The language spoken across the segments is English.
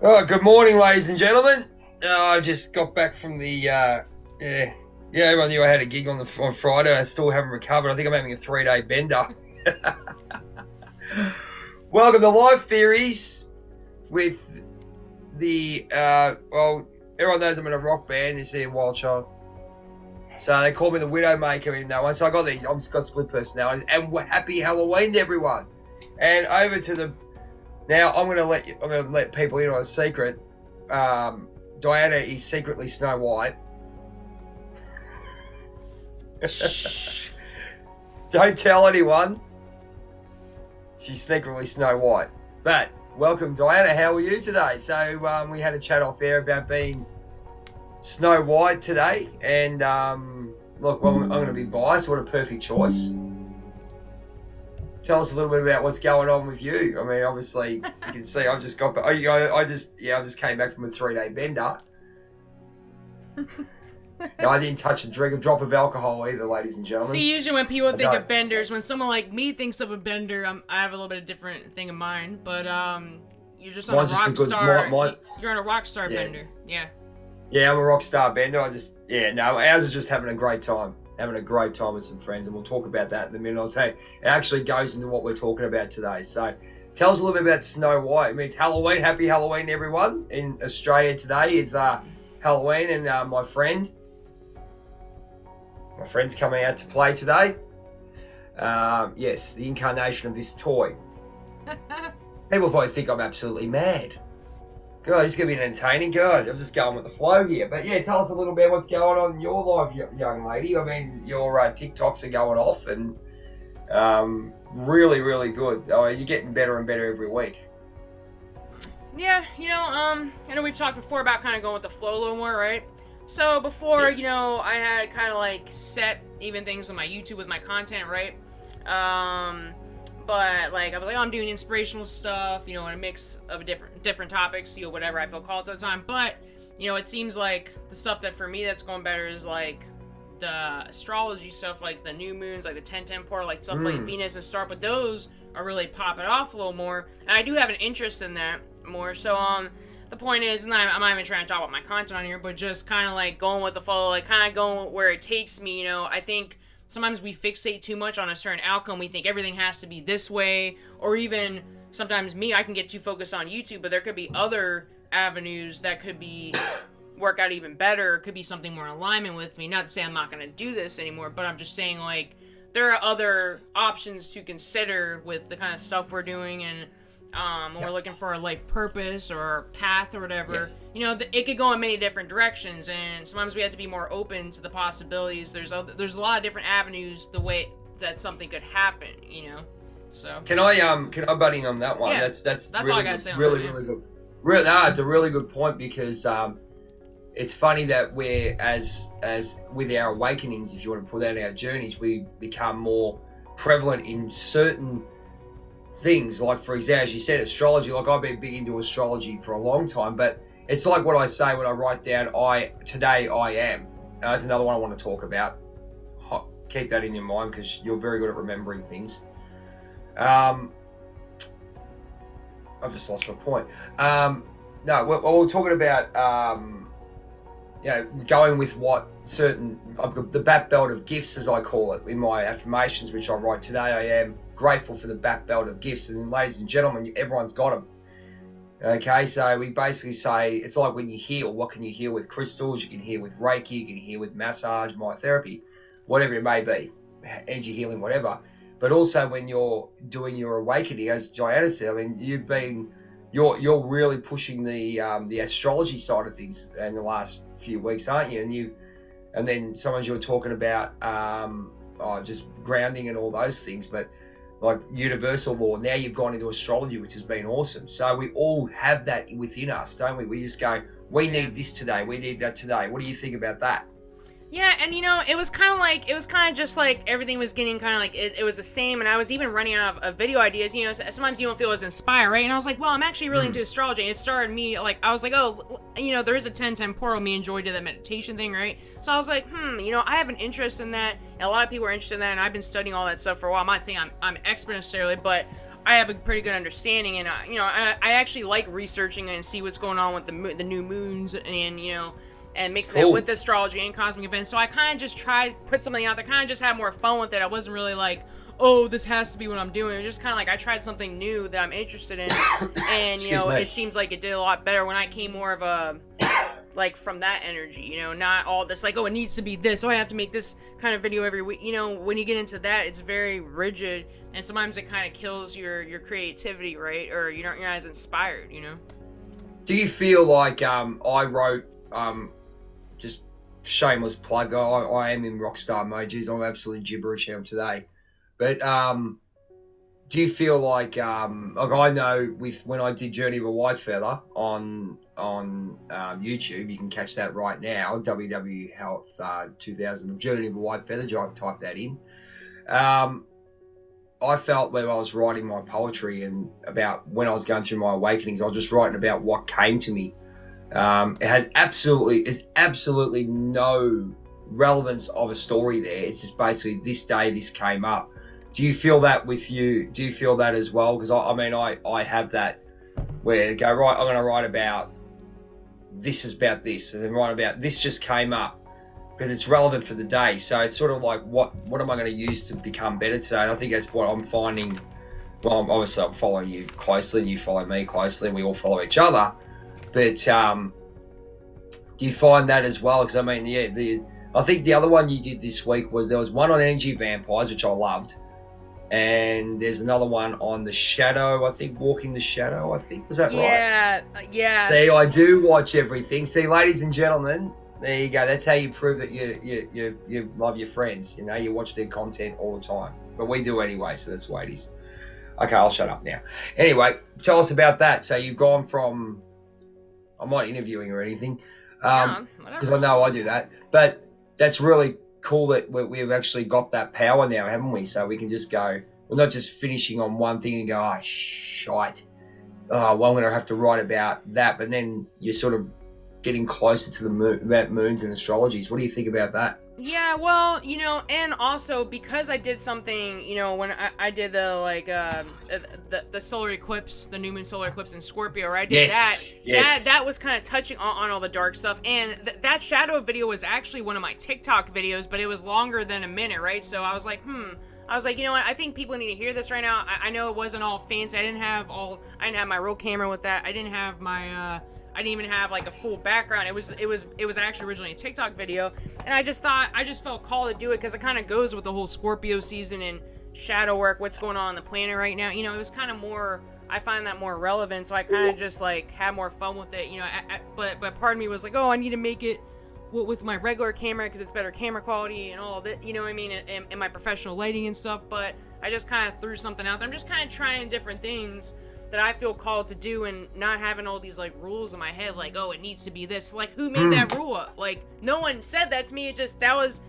Oh, good morning, ladies and gentlemen. I just got back from everyone knew I had a gig on Friday. I still haven't recovered. I think I'm having a 3-day bender. Welcome to Life Theories with everyone knows I'm in a rock band. This here, Wild Child. So they call me the Widowmaker in that one. So I've just got split personalities. And happy Halloween to everyone. And over to the... Now, I'm going to let people in on a secret. Diana is secretly Snow White. Don't tell anyone. She's secretly Snow White. But, welcome, Diana. How are you today? So, we had a chat off air about being Snow White today. And, look, I'm going to be biased. What a perfect choice. Tell us a little bit about what's going on with you. I mean, obviously, you can see I just came back from a 3-day bender. No, I didn't touch a drop of alcohol either, ladies and gentlemen. See, usually when people think of benders, when someone like me thinks of a bender, I have a little bit of different thing in mind. But you're just on a rock star. You're on a rock star bender. Yeah. Yeah, I'm a rock star bender. Ours is just having a great time. Having a great time with some friends, and we'll talk about that in a minute. I'll tell you, it actually goes into what we're talking about today. So tell us a little bit about Snow White. I mean, it's Halloween. Happy Halloween, everyone. In Australia today is Halloween, and my friend's coming out to play today. Yes, the incarnation of this toy. People probably think I'm absolutely mad. God, it's going to be entertaining. God, I'm just going with the flow here. But yeah, tell us a little bit what's going on in your life, young lady. I mean, your TikToks are going off and really, really good. You're getting better and better every week. Yeah, I know we've talked before about kind of going with the flow a little more, right? So before, yes. I had kind of like set even things on my YouTube with my content, right? But like I was like, I'm doing inspirational stuff, in a mix of different topics, whatever I feel called at the time. But it seems like the stuff that for me that's going better is like the astrology stuff, like the new moons, like the 10-10 portal, like stuff like Venus and Star. But those are really popping off a little more, and I do have an interest in that more. So the point is, and I'm not even trying to talk about my content on here, but just kind of like going with the flow, like kind of going where it takes me. I think sometimes we fixate too much on a certain outcome. We think everything has to be this way, or even sometimes I can get too focused on YouTube, but there could be other avenues that could work out even better. It could be something more in alignment with me. Not to say I'm not going to do this anymore, but I'm just saying like there are other options to consider with the kind of stuff we're doing, and when we're looking for a life purpose or path or whatever, it could go in many different directions, and sometimes we have to be more open to the possibilities. There's a lot of different avenues the way that something could happen, So can I butt in on that one? Yeah, that's really all I gotta say on really that, really good. It's a really good point because it's funny that we're as with our awakenings, if you want to put out our journeys, we become more prevalent in certain things, like for example, as you said, astrology. Like I've been big into astrology for a long time, but it's like what I say when I write down today I am. That's another one I want to talk about. Keep that in your mind because you're very good at remembering things. I've just lost my point. No, we're talking about going with what certain, the bat belt of gifts, as I call it, in my affirmations, which I write today. I am grateful for the bat belt of gifts, and ladies and gentlemen, everyone's got them. Okay, so we basically say it's like when you heal. What can you heal with? Crystals. You can heal with Reiki. You can heal with massage, myotherapy, whatever it may be, energy healing, whatever. But also when you're doing your awakening, as Diana said, I mean, you're really pushing the astrology side of things in the last few weeks, aren't you? And then sometimes you were talking about just grounding and all those things, but like universal law. Now you've gone into astrology, which has been awesome. So we all have that within us, don't we? We just go, we need this today, we need that today. What do you think about that? Yeah, and it was kind of just like everything was getting kind of like, it was the same, and I was even running out of video ideas, sometimes you don't feel as inspired, right? And I was like, well, I'm actually really into astrology, and it started me, like, I was like, oh, there is a 10-10 portal, me and Joy did that meditation thing, right? So I was like, I have an interest in that, and a lot of people are interested in that, and I've been studying all that stuff for a while. I'm not saying I'm expert necessarily, but I have a pretty good understanding, and I actually like researching and see what's going on with the new moons, and and mixing it with astrology and cosmic events. So I kind of just tried put something out there, kind of just had more fun with it. I wasn't really like, oh, this has to be what I'm doing. It was just kind of like I tried something new that I'm interested in, and it seems like it did a lot better when I came more of a like from that energy, not all this like, oh, it needs to be this, oh, I have to make this kind of video every week. When you get into that, it's very rigid, and sometimes it kind of kills your creativity, right? Or you're not as inspired, Do you feel like I wrote just shameless plug, I am in rockstar mode. Geez, I'm absolutely gibberish here today. But do you feel like I know when I did Journey of a Whitefeather on YouTube, you can catch that right now, WW Health 2000 Journey of a Whitefeather, type that in. I felt when I was writing my poetry and about when I was going through my awakenings, I was just writing about what came to me. It had absolutely no relevance of a story there. It's just basically this day this came up. Do you feel that with you? Do you feel that as well? Because I have that where I go, right, I'm going to write about this is about this, and then write about this just came up because it's relevant for the day. So it's sort of like what am I going to use to become better today? And I think that's what I'm finding. Well, obviously I'm following you closely, and you follow me closely, and we all follow each other. But do you find that as well? Because I mean, I think the other one you did this week was there was one on energy vampires, which I loved. And there's another one on the shadow, I think, walking the shadow, I think. Was that right? Yeah. See, I do watch everything. See, ladies and gentlemen, there you go. That's how you prove that you love your friends. You watch their content all the time. But we do anyway, so that's the way it is. Okay, I'll shut up now. Anyway, tell us about that. So you've gone from... I'm not interviewing or anything, because I know I do that. But that's really cool that we've actually got that power now, haven't we? So we can just go, we're not just finishing on one thing and go, oh, shite. Oh, well, I'm going to have to write about that. But then you're sort of getting closer to the moons and astrologies. What do you think about that? Yeah, well, and also because I did something, when I did the solar eclipse, the new moon solar eclipse in Scorpio, right? I did that was kind of touching on all the dark stuff. And that shadow video was actually one of my TikTok videos, but it was longer than a minute, right? So I was like, you know what? I think people need to hear this right now. I know it wasn't all fancy. I didn't have my real camera with that. I didn't have my, I didn't even have like a full background. It was actually originally a TikTok video, and I just felt called to do it because it kind of goes with the whole Scorpio season and shadow work, what's going on the planet right now. It was kind of more, I find that more relevant, so I kind of just like had more fun with it. But part of me was like, oh, I need to make it with my regular camera because it's better camera quality and all that. And my professional lighting and stuff. But I just kind of threw something out there. I'm just kind of trying different things that I feel called to do, and not having all these like rules in my head, like, oh, it needs to be this. Like, who made that rule up? Like, no one said that to me. It just that was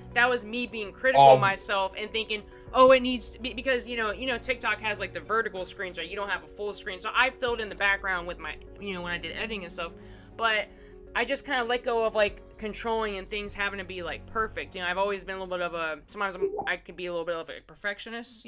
me being critical of myself and thinking, oh, it needs to be, because TikTok has like the vertical screens, right? You don't have a full screen, so I filled in the background with my when I did editing and stuff. But I just kind of let go of like controlling and things having to be like perfect. I've always been a little bit of a, sometimes I can be a little bit of a perfectionist,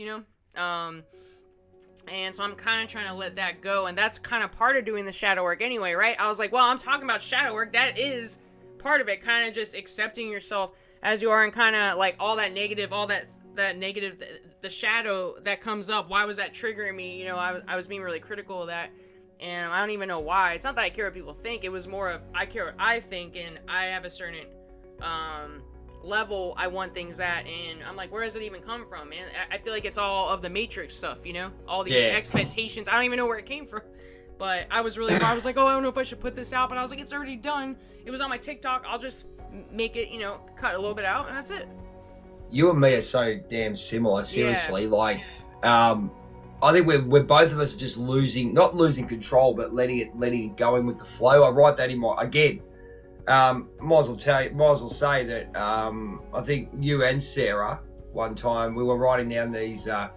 and so I'm kind of trying to let that go, and that's kind of part of doing the shadow work anyway, right? I was like, well, I'm talking about shadow work. That is part of it, kind of just accepting yourself as you are, and kind of like all that negative, the shadow that comes up. Why was that triggering me? I was being really critical of that, and I don't even know why. It's not that I care what people think. It was more of I care what I think, and I have a certain level I want things at, and I'm like, where does it even come from, man? I feel like it's all of the Matrix stuff, all these expectations. I don't even know where it came from, but I was like, oh, I don't know if I should put this out, but I was like, it's already done. It was on my TikTok. I'll just make it, cut a little bit out, and that's it. You and me are so damn similar, seriously. Like, I think we're both of us are just not losing control, but letting it go in with the flow. I write that in my, again, might as well say that I think you and Sarah one time we were writing down these. I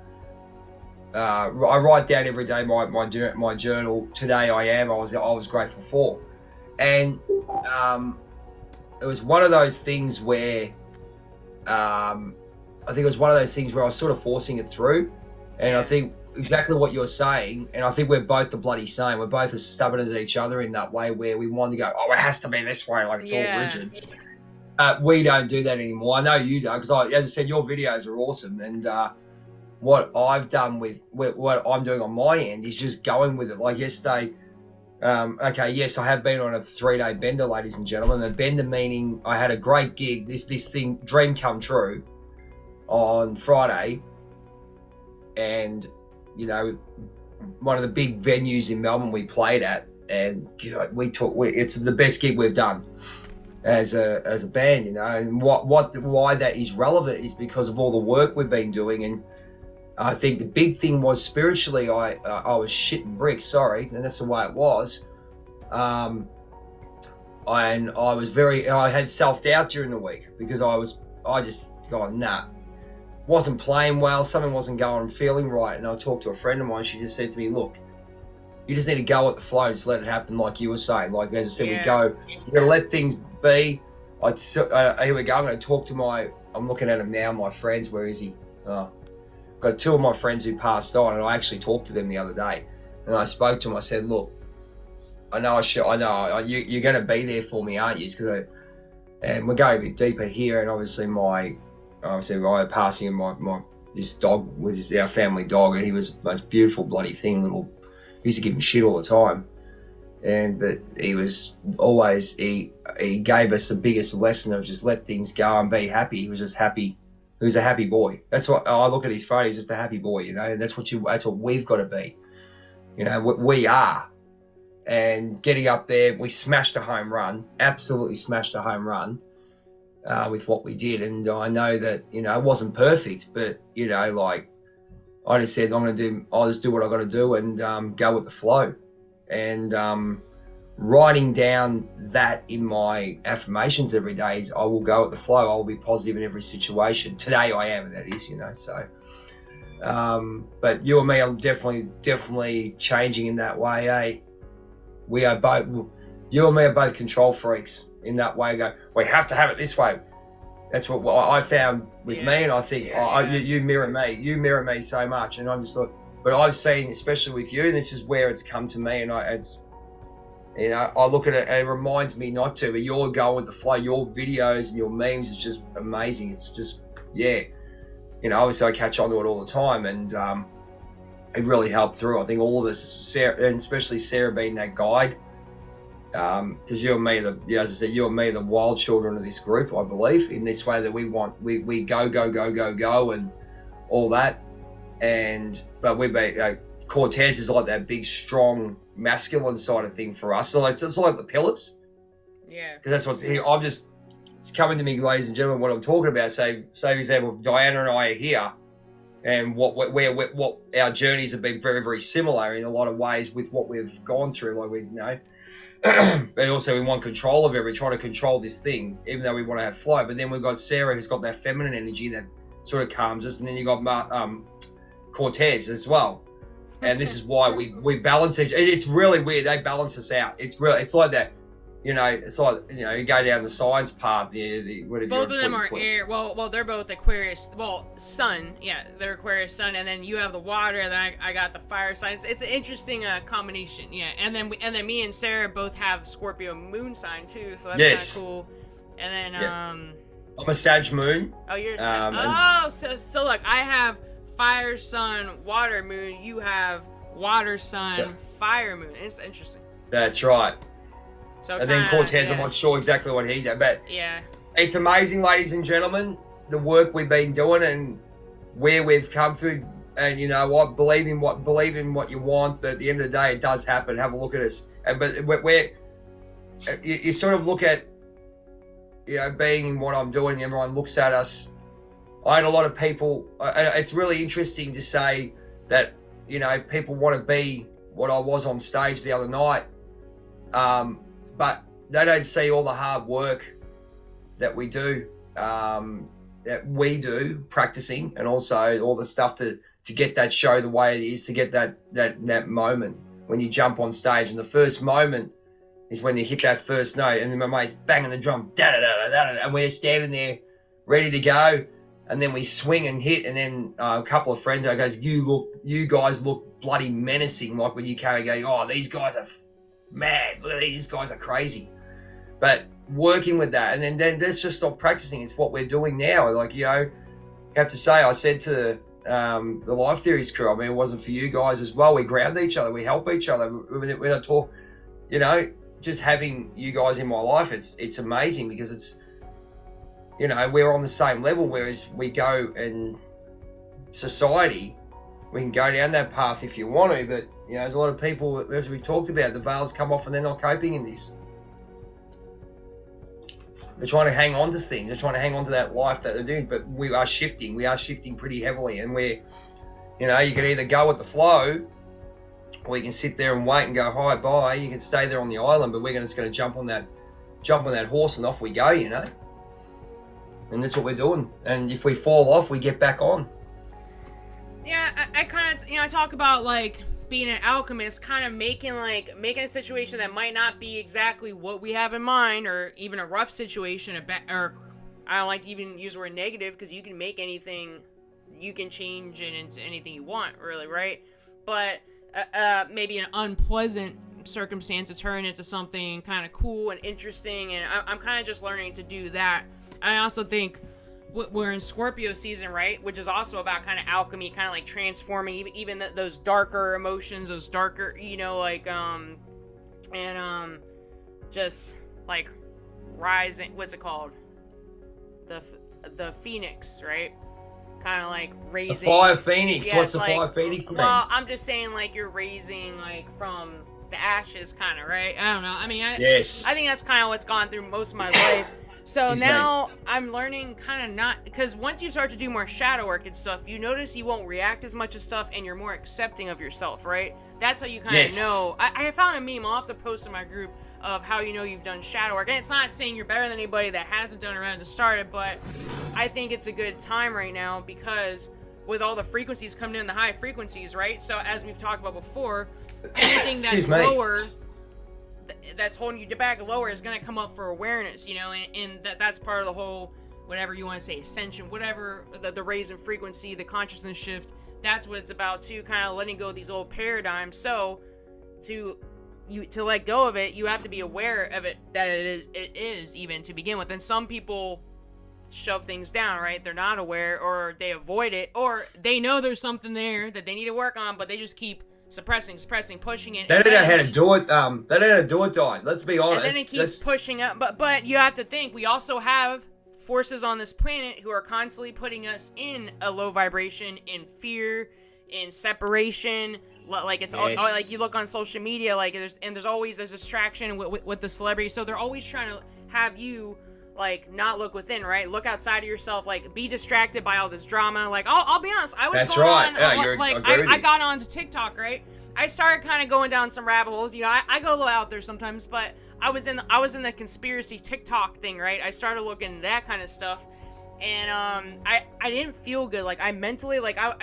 write down every day my journal. Today I was grateful for, and it was one of those things where I think it was one of those things where I was sort of forcing it through, and I think exactly what you're saying, and I think we're both the bloody same. We're both as stubborn as each other in that way, where we want to go, oh, it has to be this way, like it's all rigid. We don't do that anymore. I know you don't, because as I said, your videos are awesome, and what I've done with what I'm doing on my end is just going with it. Like yesterday, okay, yes, I have been on a 3-day bender, ladies and gentlemen. The bender meaning I had a great gig, this thing, dream come true, on Friday, and one of the big venues in Melbourne we played at, and God, it's the best gig we've done as a band, and why that is relevant is because of all the work we've been doing. And I think the big thing was spiritually, I was shitting bricks, sorry, and that's the way it was. And I had self-doubt during the week because I just gone, nah, wasn't playing well, something wasn't going, feeling right. And I talked to a friend of mine, she just said to me, look, you just need to go with the flow, just let it happen, like you were saying. Like, as I said, we go, you're going to let things be. Here we go, I'm going to talk to I'm looking at him now, my friends, where is he? Got 2 of my friends who passed on, and I actually talked to them the other day, and I spoke to them. I said, "Look, I know you're going to be there for me, aren't you?" And we're going a bit deeper here, and obviously I had passing my this dog was our family dog, and he was the most beautiful bloody thing. We used to give him shit all the time, but he was always he gave us the biggest lesson of just let things go and be happy. He was just happy. He was a happy boy. That's what I look at his photo. He's just a happy boy, and that's what we've got to be. We are. And getting up there, we smashed a home run. Absolutely smashed a home run with what we did. And I know that it wasn't perfect, but like I just said, I'll just do what I got to do and go with the flow. And writing down that in my affirmations every day is I will go with the flow. I will be positive in every situation. Today I am, that is, so. But you and me are definitely changing in that way, eh? You and me are both control freaks in that way. We have to have it this way. That's what I found with me, and I think you mirror me. You mirror me so much, and I just thought. But I've seen, especially with you, and this is where it's come to me, and I look at it and it reminds me not to, but you're going with the flow. Your videos and your memes is just amazing. It's just, obviously I catch on to it all the time, and it really helped through. I think all of us, Sarah, and especially Sarah being that guide, because you and me, as I said, you and me are the wild children of this group, I believe, in this way that we go and all that. But Cortez is like that big, strong, masculine side of thing for us. So it's like the pillars. Yeah. Because that's it's coming to me, ladies and gentlemen, what I'm talking about. Say for example, if Diana and I are here, and what our journeys have been very, very similar in a lot of ways with what we've gone through. Like but also we want control of it. We're trying to control this thing, even though we want to have flow. But then we've got Sarah, who's got that feminine energy that sort of calms us, and then you got Cortez as well. And this is why we balance each. It's really weird. They balance us out. It's like that. It's like you go down the science path. Whatever. Both of them are air. Well, they're both Aquarius. Well, sun. Yeah, they're Aquarius sun, and then you have the water, and then I got the fire sign. It's an interesting combination. Yeah, and then me and Sarah both have Scorpio moon sign too, so that's kind of cool. And then I'm a Sag moon. Oh, you're so look, I have fire sun, water moon. You have water sun, fire moon. It's interesting. That's right. So and then Cortez, I'm not sure exactly what he's at, but it's amazing, ladies and gentlemen, the work we've been doing and where we've come through. And you know what, believe in what you want, but at the end of the day, it does happen. Have a look at us. But you sort of look at, being in what I'm doing, everyone looks at us. I had a lot of people, it's really interesting to say that, people want to be what I was on stage the other night. But they don't see all the hard work that we do, practicing, and also all the stuff to get that show the way it is, to get that moment when you jump on stage. And the first moment is when you hit that first note, and then my mate's banging the drum, da-da-da-da-da-da, and we're standing there ready to go. and then we swing and hit, and then a couple of friends goes, you guys look bloody menacing, like when you carry going, oh, these guys are mad, these guys are crazy. But working with that, and then let's just stop practicing. It's what we're doing now. Like, you know, you have to say, I said to the Life Theories crew, I mean, it wasn't for you guys as well. We ground each other, we help each other. When I talk, you know, just having you guys in my life, it's amazing, because it's, you know, we're on the same level. Whereas we go in society, we can go down that path if you want to, but, you know, there's a lot of people, as we've talked about, the veils come off and they're not coping in this. They're trying to hang on to things. They're trying to hang on to that life that they're doing. But we are shifting. We are shifting pretty heavily. And we're, you know, you can either go with the flow, or you can sit there and wait and go, hi, bye. You can stay there on the island, but we're just going to jump on that horse and off we go, you know. And that's what we're doing. And if we fall off, we get back on. Yeah, I kind of, you know, I talk about, like, being an alchemist, kind of making a situation that might not be exactly what we have in mind, or even a rough situation, or I don't like to even use the word negative, because you can make anything, you can change it into anything you want, really, right? But maybe an unpleasant circumstance to turn into something kind of cool and interesting, and I'm kind of just learning to do that. I also think we're in Scorpio season, right? Which is also about kind of alchemy, kind of like transforming even those darker emotions, those darker, you know, like, just like rising, what's it called? The Phoenix, right? Kind of like raising. The Fire Phoenix. Yeah, what's the like, Fire Phoenix mean? Well, I'm just saying, like, you're raising, like, from the ashes, kind of, right? I don't know. I mean, yes. I think that's kind of what's gone through most of my life. So now I'm learning kind of not, because once you start to do more shadow work and stuff, you notice you won't react as much as stuff, and you're more accepting of yourself, right? That's how you kind of know. I found a meme, I'll have to post in my group, of how you know you've done shadow work. And it's not saying you're better than anybody that hasn't done it around to start it, but I think it's a good time right now, because with all the frequencies coming in, the high frequencies, right? So as we've talked about before, anything that's lower, that's holding you back lower, is going to come up for awareness, you know, and that's part of the whole, whatever you want to say, ascension, whatever, the raise in frequency, the consciousness shift, that's what it's about too, kind of letting go of these old paradigms. So to let go of it, you have to be aware of it, that it is even to begin with. And some people shove things down, right? They're not aware, or they avoid it, or they know there's something there that they need to work on, but they just keep suppressing, pushing it. They don't know how to do it. They don't know how to do it, Di. Let's be honest. And then it keeps pushing up. But you have to think, we also have forces on this planet who are constantly putting us in a low vibration, in fear, in separation. Like it's all, like you look on social media, like there's always a distraction with the celebrity. So they're always trying to have you, like, not look within, right? Look outside of yourself, like, be distracted by all this drama. Like, I'll be honest, I was I got onto TikTok, right? I started kind of going down some rabbit holes. You know, I go a little out there sometimes, but I was in the conspiracy TikTok thing, right? I started looking into that kind of stuff, and I didn't feel good. Like, I mentally, like, I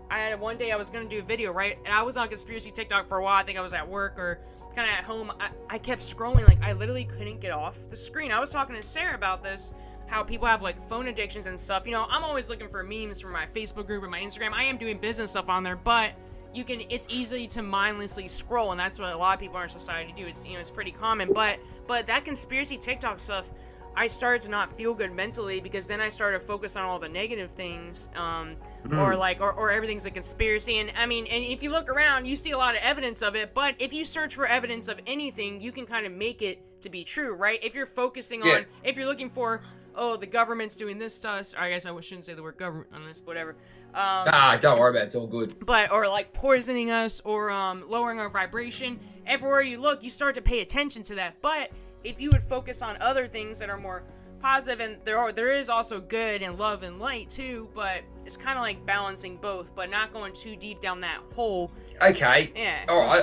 had one day I was gonna do a video, right? And I was on conspiracy TikTok for a while. I think I was at work or kind of at home. I kept scrolling, like, I literally couldn't get off the screen. I was talking to Sarah about this, how people have, like, phone addictions and stuff. You know, I'm always looking for memes for my Facebook group and my Instagram. I am doing business stuff on there, but it's easy to mindlessly scroll, and that's what a lot of people in our society do. It's, you know, it's pretty common, but that conspiracy TikTok stuff, I started to not feel good mentally, because then I started to focus on all the negative things, or everything's a conspiracy. And I mean, and if you look around, you see a lot of evidence of it, but if you search for evidence of anything, you can kind of make it to be true, right? If you're focusing on, if you're looking for, oh, the government's doing this to us, I guess I shouldn't say the word government on this, whatever. Don't worry about it, it's all good. But, or like poisoning us, or lowering our vibration, everywhere you look, you start to pay attention to that. But if you would focus on other things that are more positive, and there is also good and love and light too, but it's kind of like balancing both, but not going too deep down that hole. Okay. Yeah. All right.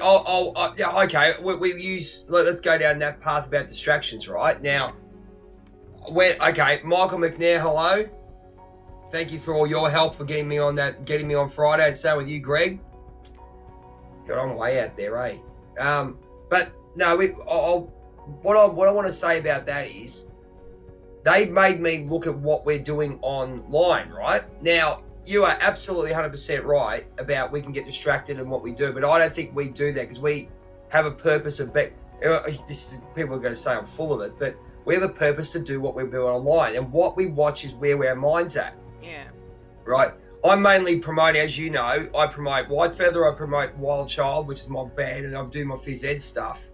Yeah. Okay. Let's go down that path about distractions, right? Now, Michael McNair, hello. Thank you for all your help for getting me on Friday, and same with you, Greg. Got on way out there, eh? But no, what I want to say about that is, they made me look at what we're doing online, right? Now, you are absolutely 100% right about we can get distracted in what we do, but I don't think we do that because we have a purpose of... This is, people are going to say I'm full of it, but we have a purpose to do what we're doing online, and what we watch is where our mind's at. Yeah. Right? I'm mainly promoting, as you know, I promote Whitefeather, I promote Wild Child, which is my band, and I'm doing my phys ed stuff.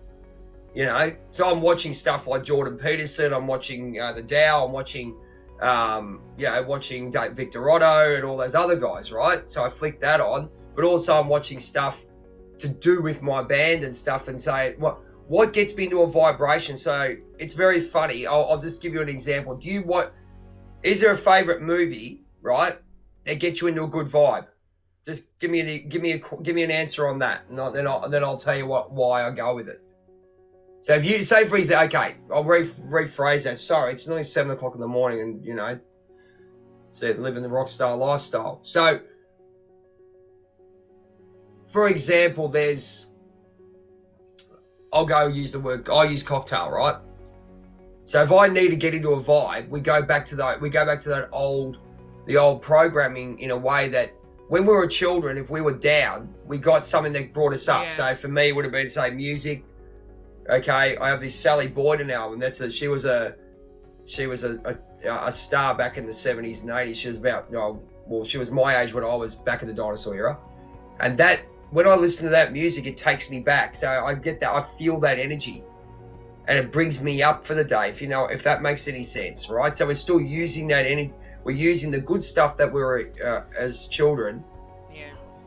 You know, so I'm watching stuff like Jordan Peterson. I'm watching the Dow. I'm watching, watching Victor Otto and all those other guys, right? So I flick that on, but also I'm watching stuff to do with my band and stuff, and say what gets me into a vibration. So it's very funny. I'll just give you an example. Is there a favorite movie, right, that gets you into a good vibe? Just give me an answer on that, and then I'll tell you why I go with it. So if you say, for example, okay, I'll rephrase that. Sorry, it's nearly 7 o'clock in the morning, and you know, so living the rock star lifestyle. So, for example, I'll use cocktail, right? So if I need to get into a vibe, we go back to the old programming in a way that when we were children, if we were down, we got something that brought us up. Yeah. So for me, it would have been, say, music. Okay, I have this Sally Boyden album. She was a star back in the 70s and 80s. She was she was my age when I was back in the dinosaur era. And that, when I listen to that music, it takes me back. So I get that, I feel that energy. And it brings me up for the day, if that makes any sense, right? So we're still using that energy. We're using the good stuff that we were as children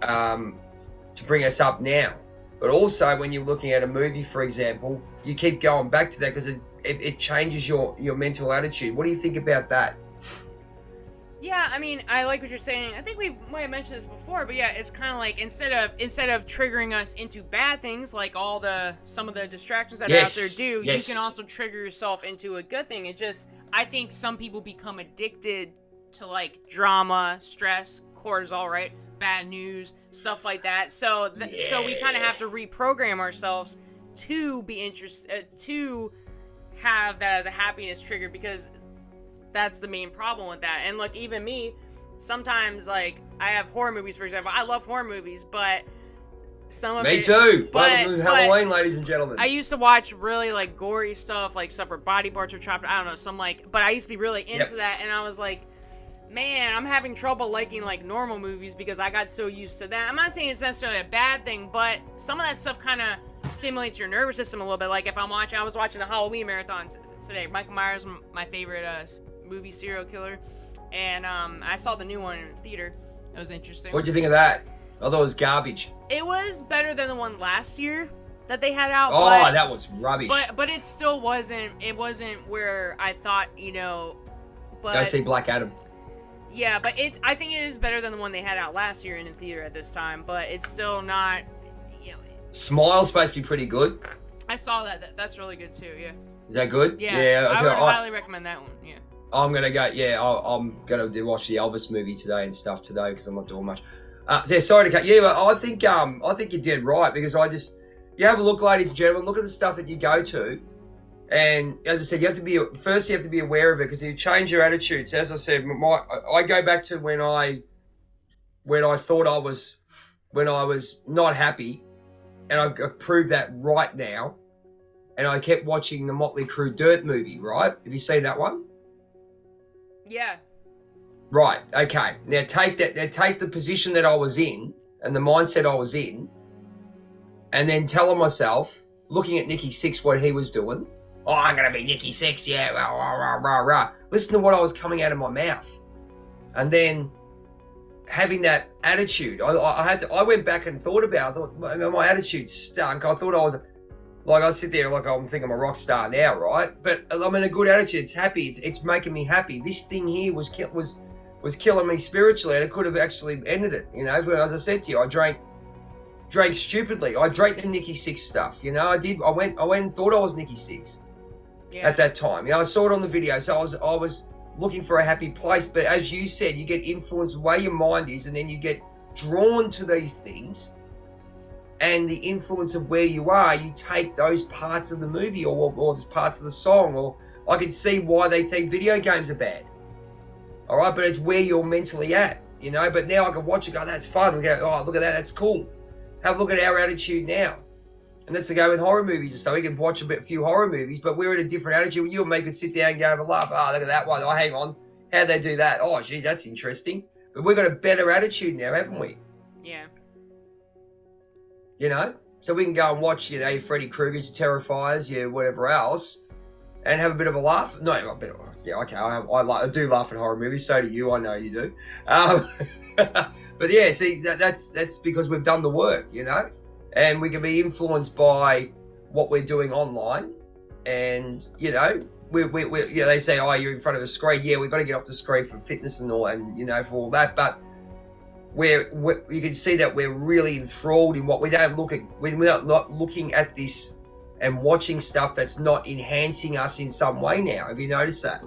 to bring us up now. But also, when you're looking at a movie, for example, you keep going back to that because it changes your mental attitude. What do you think about that? Yeah, I mean, I like what you're saying. I think we might have mentioned this before, but yeah, it's kind of like instead of triggering us into bad things, like some of the distractions that are out there do, you can also trigger yourself into a good thing. I think some people become addicted to like drama, stress, cortisol, right? Bad news, stuff like that. So we kind of have to reprogram ourselves to be interested, to have that as a happiness trigger, because that's the main problem with that. And look, even me, sometimes like I have horror movies, for example. I love horror movies, but some of Me too. Halloween, ladies and gentlemen. I used to watch really like gory stuff, like stuff where body parts are chopped. I don't know, but I used to be really into that, and I was like, man, I'm having trouble liking like normal movies because I got so used to that. I'm not saying it's necessarily a bad thing, but some of that stuff kind of stimulates your nervous system a little bit. Like if I was watching the Halloween marathon today. Michael Myers, my favorite movie serial killer, and I saw the new one in the theater. It was interesting. What'd you think of that? I thought it was garbage. It was better than the one last year that they had out. Oh, that was rubbish. But it still wasn't. It wasn't where I thought. But go see Black Adam. Yeah, but I think it is better than the one they had out last year in the theater at this time, but it's still not, Smile's supposed to be pretty good. I saw that. That's really good too, yeah. Is that good? Yeah, I would highly recommend that one, yeah. I'm going to go, I'm going to watch the Elvis movie today and stuff today because I'm not doing much. Sorry to cut you, but I think you did right because you have a look, ladies and gentlemen, look at the stuff that you go to. And as I said, you have to be aware of it because you change your attitudes. As I said, I go back to when I thought I was not happy, and I proved that right now. And I kept watching the Motley Crue Dirt movie, right? Have you seen that one? Yeah. Right. Okay. Now take the position that I was in and the mindset I was in, and then telling myself, looking at Nicky Sixx, what he was doing. Oh, I'm going to be Nicky Sixx, yeah, rah, rah, rah, rah. Listen to what I was coming out of my mouth. And then having that attitude, I went back and thought about it. I thought, my attitude stunk. I thought I was, like, I sit there like I'm thinking I'm a rock star now, right? But I'm in a good attitude. It's happy. It's making me happy. This thing here was killing me spiritually, and it could have actually ended it, As I said to you, I drank stupidly. I drank the Nicky Sixx stuff, I did. I went and thought I was Nicky Sixx. Yeah. At that time, I saw it on the video, so I was looking for a happy place. But as you said, you get influenced the way your mind is, and then you get drawn to these things, and the influence of where you are, you take those parts of the movie or parts of the song, or I can see why they think video games are bad. All right, but it's where you're mentally at, you know. But now I can watch it, go, that's fun. We go, oh, look at that, that's cool. Have a look at our attitude now. And that's the go with horror movies and stuff. We can watch a few horror movies, but we're in a different attitude. You and me could sit down and go have a laugh. Oh, look at that one. Oh, hang on. How'd they do that? Oh, geez, that's interesting. But we've got a better attitude now, haven't we? Yeah. You know? So we can go and watch, you know, your Freddy Krueger's, your Terrifiers, your whatever else, and have a bit of a laugh. No, a bit of, yeah, okay, I do laugh at horror movies. So do you. I know you do. But yeah, see, that's because we've done the work, you know? And we can be influenced by what we're doing online. And, you know, we yeah, they say, oh, you're in front of a screen. Yeah, we've got to get off the screen for fitness and all, and, you know, for all that. But you can see that we're really enthralled in what we don't look at. We're not looking at this and watching stuff that's not enhancing us in some way now. Have you noticed that?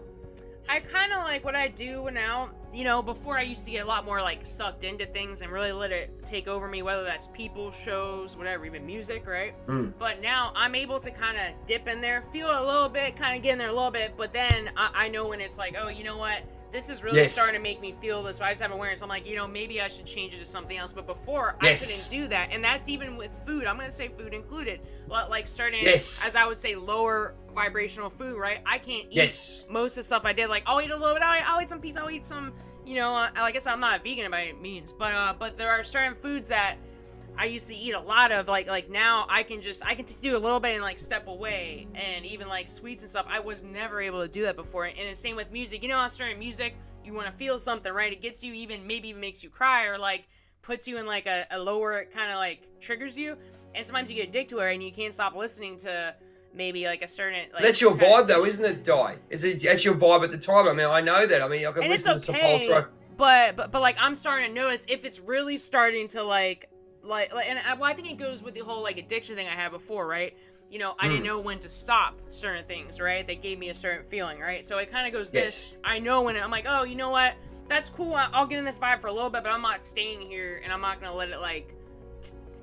I kind of like what I do now. You know, before I used to get a lot more like sucked into things and really let it take over me, whether that's people, shows, whatever, even music, right? But now I'm able to kind of dip in there, feel it a little bit, kind of get in there a little bit, but then I know when it's like, oh, you know what? This is really starting to make me feel this. So I just have awareness. I'm like, you know, maybe I should change it to something else. But before, I couldn't do that. And that's even with food. I'm going to say food included. Like starting, as I would say, lower vibrational food, right? I can't eat most of the stuff I did. Like, I'll eat a little bit. I'll eat some pizza. I'll eat some, you know, I guess I'm not a vegan by any means. But there are certain foods that I used to eat a lot of, like now I can just do a little bit and like step away, and even like sweets and stuff. I was never able to do that before. And the same with music. You know how certain music, you want to feel something, right? It gets you maybe even makes you cry, or like puts you in like a lower, kind of like triggers you. And sometimes you get addicted to it and you can't stop listening to maybe like a certain, like, that's your vibe though, isn't it, Di? That's your vibe at the time. I mean, I know that. I mean, I can listen to Sepultura. But like I'm starting to notice if it's really starting to like, and I think it goes with the whole like addiction thing I had before, right? You know, I didn't know when to stop certain things, right? They gave me a certain feeling, right? So it kind of goes this. I know when I'm like, oh, you know what? That's cool. I'll get in this vibe for a little bit, but I'm not staying here, and I'm not gonna let it like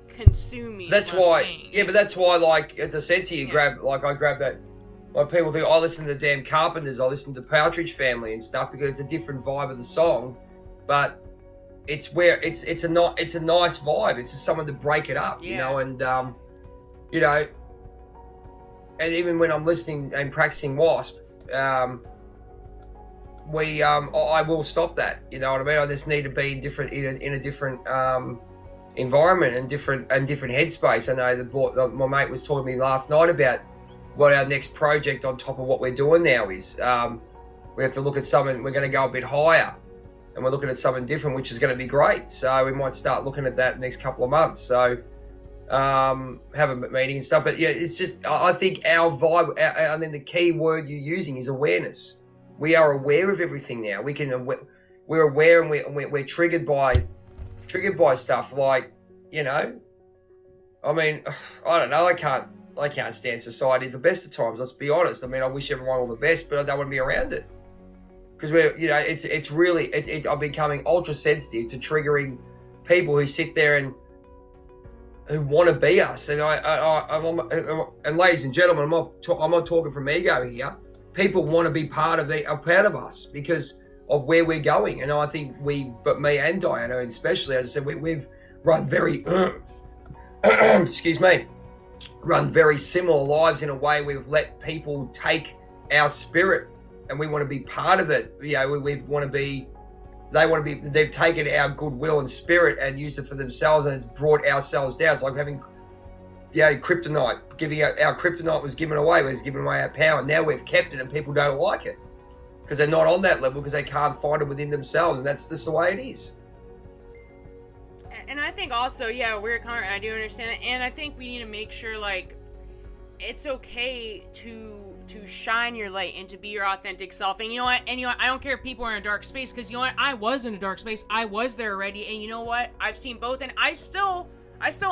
consume me. That's why. Yeah, but that's why, like as I said to you, I grab that. Like people think, I listen to the damn Carpenters, I listen to Partridge Family and stuff because it's a different vibe of the song, but it's where it's a nice vibe. It's just someone to break it up, you know, and you know, and even when I'm listening and practicing Wasp, I will stop that. You know what I mean? I just need to be in a different environment and different headspace. I know my mate was talking to me last night about what our next project on top of what we're doing now is. We have to look at something. We're going to go a bit higher. And we're looking at something different, which is going to be great. So we might start looking at that next couple of months. So have a meeting and stuff. But yeah, it's just, I think our vibe, I mean, the key word you're using is awareness. We are aware of everything now. We're aware, and we're triggered by stuff like, you know, I mean, I don't know. I can't stand society the best of times. Let's be honest. I mean, I wish everyone all the best, but I don't want to be around it. Because we're, you know, it's really, I'm becoming ultra sensitive to triggering people who sit there and who want to be us. And and ladies and gentlemen, I'm not talking from ego here. People want to be part of us because of where we're going. And I think but me and Diana, especially, as I said, we've run very, excuse me, run very similar lives in a way. We've let people take our spirit. And we want to be part of it. You know, we want to be, they've taken our goodwill and spirit and used it for themselves, and it's brought ourselves down. It's like having, you know, kryptonite. Our kryptonite was given away. We're giving away our power. Now we've kept it and people don't like it because they're not on that level because they can't find it within themselves. And that's just the way it is. And I think also, we're kind of, I do understand it. And I think we need to make sure, like, it's okay to shine your light and to be your authentic self. And you know what? I don't care if people are in a dark space, because you know what? I was in a dark space. I was there already. And you know what? I've seen both, and I still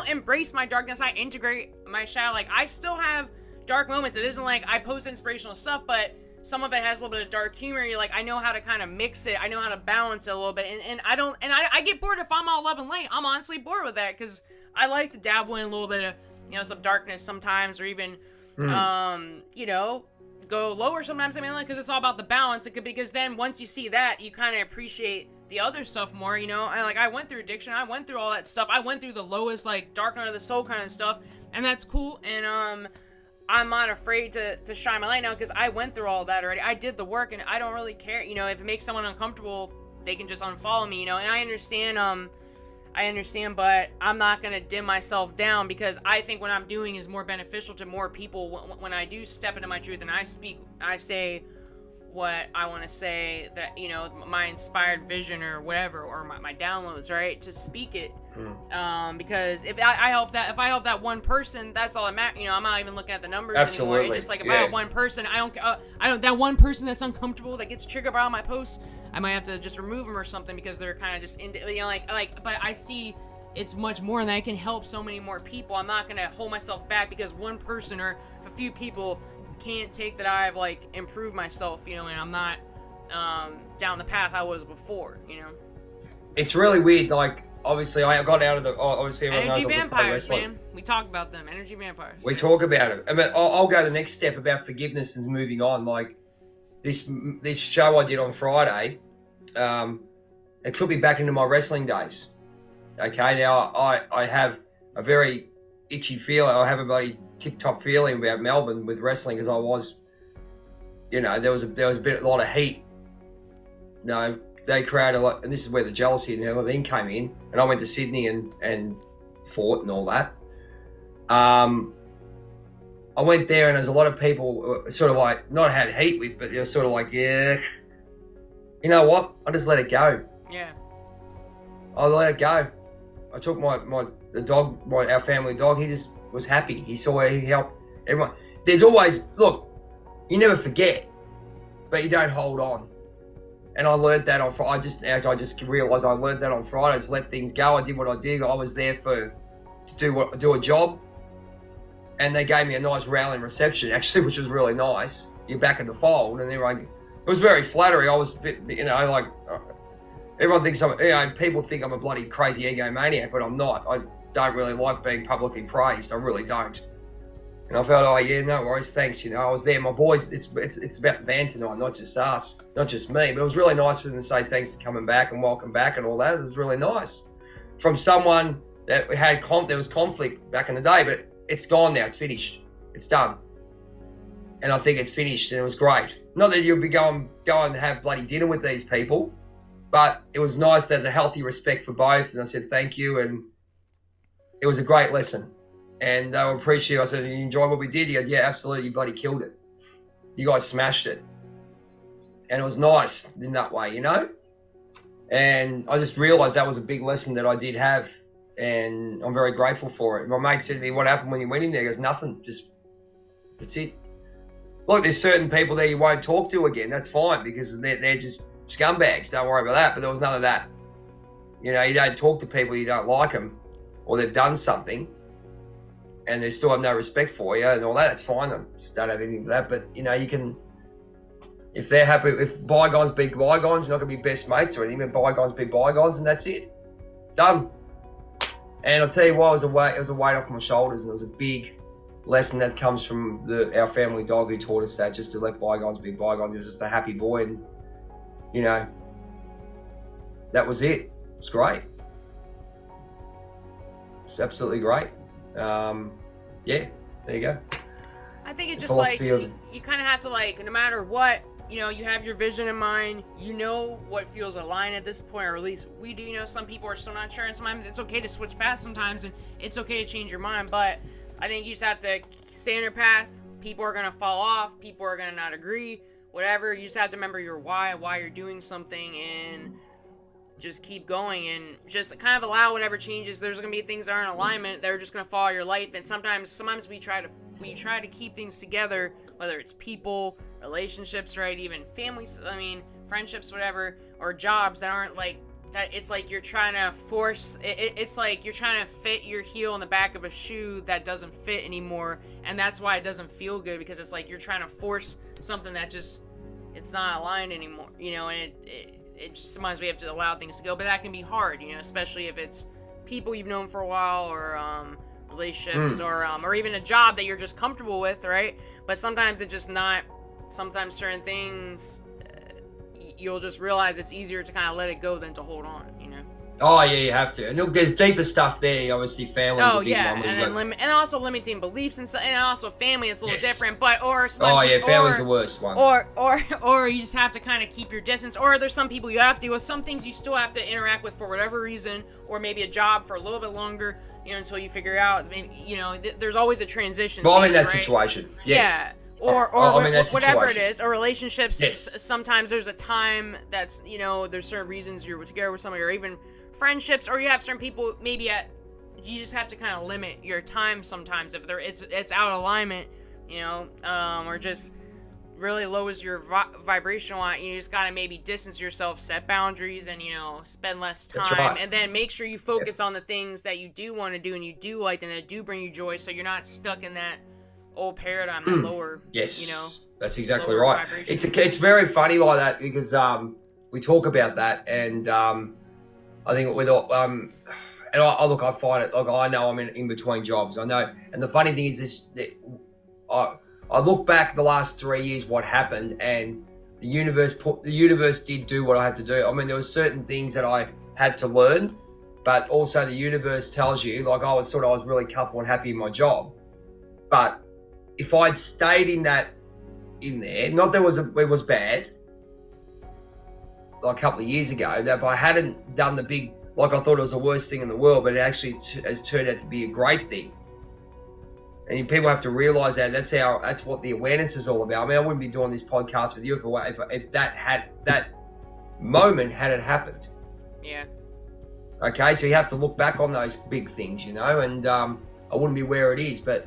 embrace my darkness. I integrate my shadow. Like, I still have dark moments. It isn't like I post inspirational stuff, but some of it has a little bit of dark humor. You're like, I know how to kind of mix it. I know how to balance it a little bit. And I get bored if I'm all love and light. I'm honestly bored with that, because I like to dabble in a little bit of, you know, some darkness sometimes, or even, you know, go lower sometimes. I mean, like, because it's all about the balance. It could, because then once you see that, you kind of appreciate the other stuff more, you know. I went through addiction, I went through all that stuff, I went through the lowest, like, dark night of the soul kind of stuff, and that's cool. And I'm not afraid to shine my light now, because I went through all that already. I did the work, and I don't really care, you know. If it makes someone uncomfortable, they can just unfollow me, you know. And I understand, but I'm not gonna dim myself down, because I think what I'm doing is more beneficial to more people when I do step into my truth and I say what I want to say, that, you know, my inspired vision or whatever, or my downloads, right, to speak it. Because if I help that one person, that's all that matters. You know, I'm not even looking at the numbers anymore. It's just like, if I help one person, I don't that one person that's uncomfortable, that gets triggered by all my posts, I might have to just remove them or something, because they're kind of just you know, like but I see it's much more, and I can help so many more people. I'm not gonna hold myself back because one person or a few people can't take that I've, like, improved myself, you know, and I'm not down the path I was before, you know. It's really weird. Like, obviously, I got out of the. Obviously, everyone energy knows vampires, man. We talk about them. Energy vampires. We talk about it. I mean, I'll go the next step about forgiveness and moving on. Like, this show I did on Friday, it took me back into my wrestling days. Okay, now I have a very itchy feeling. I have a bloody tip-top feeling about Melbourne with wrestling, because I was, you know, there was a lot of heat. You know, they created a lot, and this is where the jealousy and everything came in. And I went to Sydney and fought and all that. I went there, and there's a lot of people sort of like, not had heat with, but they're sort of like, yeah, you know what? I just let it go. Yeah. I let it go. I took the dog, our family dog. He just was happy. He saw he helped everyone. There's always, look, you never forget, but you don't hold on. And I learned that on Friday. I just realised I learned that on Friday. I just let things go. I did what I did. I was there to do a job, and they gave me a nice rallying reception, actually, which was really nice. You're back in the fold, and it was very flattering. I was a bit, you know, like, everyone thinks people think I'm a bloody crazy egomaniac, but I'm not. I don't really like being publicly praised. I really don't. And I felt, oh yeah, no worries, thanks. You know, I was there. My boys, it's about the band tonight, not just us, not just me. But it was really nice for them to say thanks for coming back and welcome back and all that. It was really nice from someone that had there was conflict back in the day, but it's gone now. It's finished. It's done. And I think it's finished, and it was great. Not that you'll be going and have bloody dinner with these people, but it was nice. There's a healthy respect for both, and I said thank you, and it was a great lesson. And they were appreciative. I said, you enjoyed what we did? He goes, yeah, absolutely, you bloody killed it. You guys smashed it. And it was nice in that way, you know? And I just realised that was a big lesson that I did have, and I'm very grateful for it. My mate said to me, what happened when you went in there? He goes, nothing, just, that's it. Look, there's certain people there you won't talk to again. That's fine, because they're just scumbags. Don't worry about that. But there was none of that. You know, you don't talk to people you don't like them, or they've done something, and they still have no respect for you and all that. That's fine. I just don't have anything to that. But, you know, you can, if they're happy, if bygones be bygones, you're not going to be best mates or anything, but bygones be bygones, and that's it. Done. And I'll tell you what, it was a weight off my shoulders, and it was a big lesson that comes from our family dog, who taught us that, just to let bygones be bygones. He was just a happy boy, and, you know, that was it. It was great. It's absolutely great. Yeah, there you go. I think it's just like, you kind of have to, like, no matter what, you know, you have your vision in mind, you know what feels aligned at this point, or at least we do. You know, some people are still not sure, and sometimes it's okay to switch paths sometimes, and it's okay to change your mind, but I think you just have to stay on your path. People are going to fall off, people are going to not agree, whatever. You just have to remember your why you're doing something, and just keep going, and just kind of allow whatever changes. There's going to be things that are in alignment that are just going to follow your life, and sometimes we try to keep things together, whether it's people, relationships, right, even families, I mean, friendships, whatever, or jobs that aren't like that. It's like you're trying to force it's like you're trying to fit your heel in the back of a shoe that doesn't fit anymore, and that's why it doesn't feel good, because it's like you're trying to force something that just, it's not aligned anymore, you know. And it just, sometimes we have to allow things to go, but that can be hard, you know, especially if it's people you've known for a while, or relationships, or even a job that you're just comfortable with, right? But sometimes it's just not sometimes certain things, you'll just realize it's easier to kind of let it go than to hold on, you know? Oh yeah, you have to. And look, there's deeper stuff there. Obviously, family's a big one. And also limiting beliefs and also family. It's a little different. But family's the worst one. Or you just have to kind of keep your distance. Or there's some people you have to. With some things you still have to interact with for whatever reason, or maybe a job for a little bit longer. You know, until you figure out. Maybe there's always a transition. Well, I'm in that situation. Yes. Yeah. Or whatever it is, or relationships. Yes. Sometimes there's a time that's there's certain reasons you're together with somebody, or even friendships, or you have certain people maybe you just have to kind of limit your time sometimes if it's out of alignment, or just really lowers your vibrational line. You just gotta maybe distance yourself, set boundaries, and spend less time. That's right. And then make sure you focus on the things that you do want to do and you do like and that do bring you joy, so you're not stuck in that old paradigm, that lower. Yes, that's exactly right. It's very funny like that, because we talk about that, and I think with and I find it, like, I know I'm in between jobs. I know, and the funny thing is this: I look back the last 3 years, what happened, and the universe did do what I had to do. I mean, there were certain things that I had to learn, but also the universe tells you, like, I was really comfortable and happy in my job, but if I'd stayed in there, not that it was bad, like a couple of years ago, that if I hadn't done the big, like, I thought it was the worst thing in the world, but it actually has turned out to be a great thing. And people have to realize that that's what the awareness is all about. I mean, I wouldn't be doing this podcast with you if that moment hadn't happened. Yeah. Okay, so you have to look back on those big things, and I wouldn't be where it is, but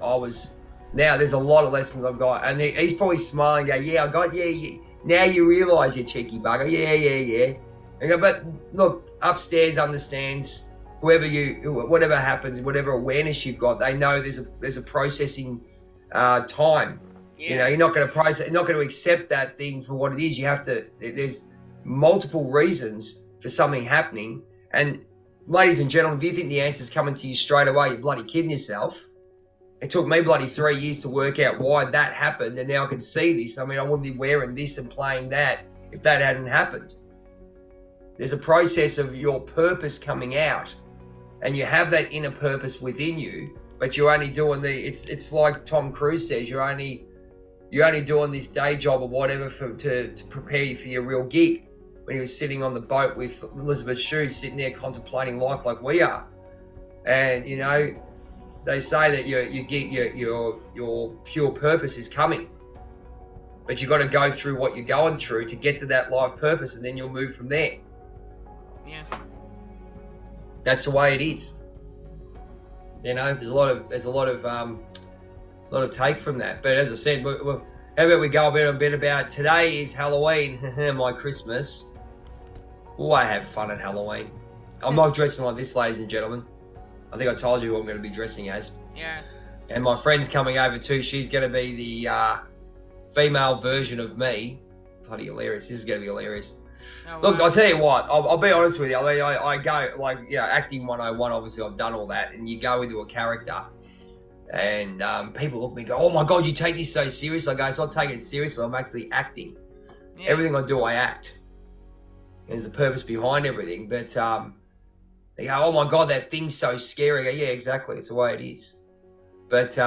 now there's a lot of lessons I've got, and he's probably smiling, go, yeah, I got, yeah. Now you realise, you cheeky bugger. Yeah. I go, but look, upstairs understands, whatever happens, whatever awareness you've got, they know there's a processing time. Yeah. You're not going to process, you're not going to accept that thing for what it is. You have to. There's multiple reasons for something happening, and ladies and gentlemen, if you think the answer's coming to you straight away, you're bloody kidding yourself. It took me bloody 3 years to work out why that happened, and now I can see this. I mean, I wouldn't be wearing this and playing that if that hadn't happened. There's a process of your purpose coming out, and you have that inner purpose within you, but you're only doing it's like Tom Cruise says, you're only doing this day job or whatever to prepare you for your real gig. When he was sitting on the boat with Elizabeth Shue, sitting there contemplating life like we are, and they say that your pure purpose is coming, but you've got to go through what you're going through to get to that life purpose, and then you'll move from there. Yeah, that's the way it is. There's a lot of take from that. But as I said, how about we go a bit about today is Halloween, my Christmas. Oh, I have fun at Halloween. I'm not dressing like this, ladies and gentlemen. I think I told you who I'm going to be dressing as. Yeah. And my friend's coming over too. She's going to be the female version of me. Bloody hilarious. This is going to be hilarious. Oh, look, wow. I'll tell you what. I'll be honest with you. I mean, I go, like, acting 101, obviously I've done all that. And you go into a character. And people look at me and go, oh my God, you take this so serious. I go, it's not taking it seriously. I'm actually acting. Yeah. Everything I do, I act. And there's a purpose behind everything. But... they go, oh my God, that thing's so scary. I go, yeah, exactly. It's the way it is. But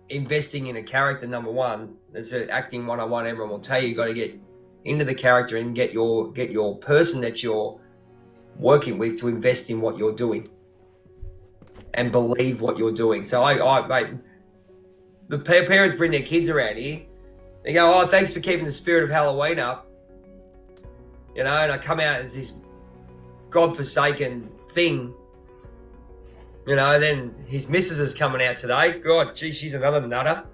investing in a character, number one, it's acting 101. Everyone will tell you, got to get into the character and get your person that you're working with to invest in what you're doing and believe what you're doing. So mate, the parents bring their kids around here. They go, oh, thanks for keeping the spirit of Halloween up. And I come out as this godforsaken thing, then his missus is coming out today. God, gee, she's another nutter.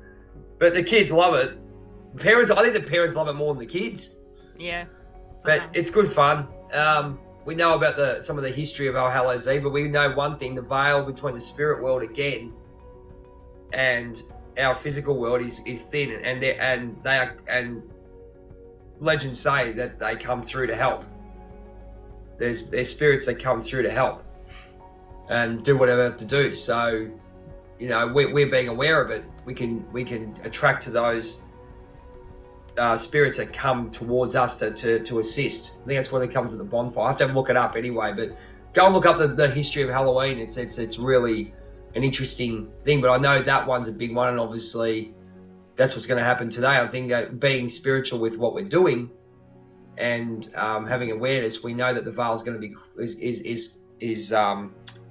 But the kids love it. I think the parents love it more than the kids. Yeah. But it's good fun. We know about some of the history of All Hallows Eve, but we know one thing: the veil between the spirit world again and our physical world is thin, and legends say that they come through to help. There's spirits that come through to help and do whatever they have to do. So, we're being aware of it. We can attract to those spirits that come towards us to assist. I think that's where they come to the bonfire. I have to look it up anyway, but go and look up the history of Halloween. It's really an interesting thing, but I know that one's a big one, and obviously that's what's going to happen today. I think that being spiritual with what we're doing and having awareness, we know that the veil is going to be is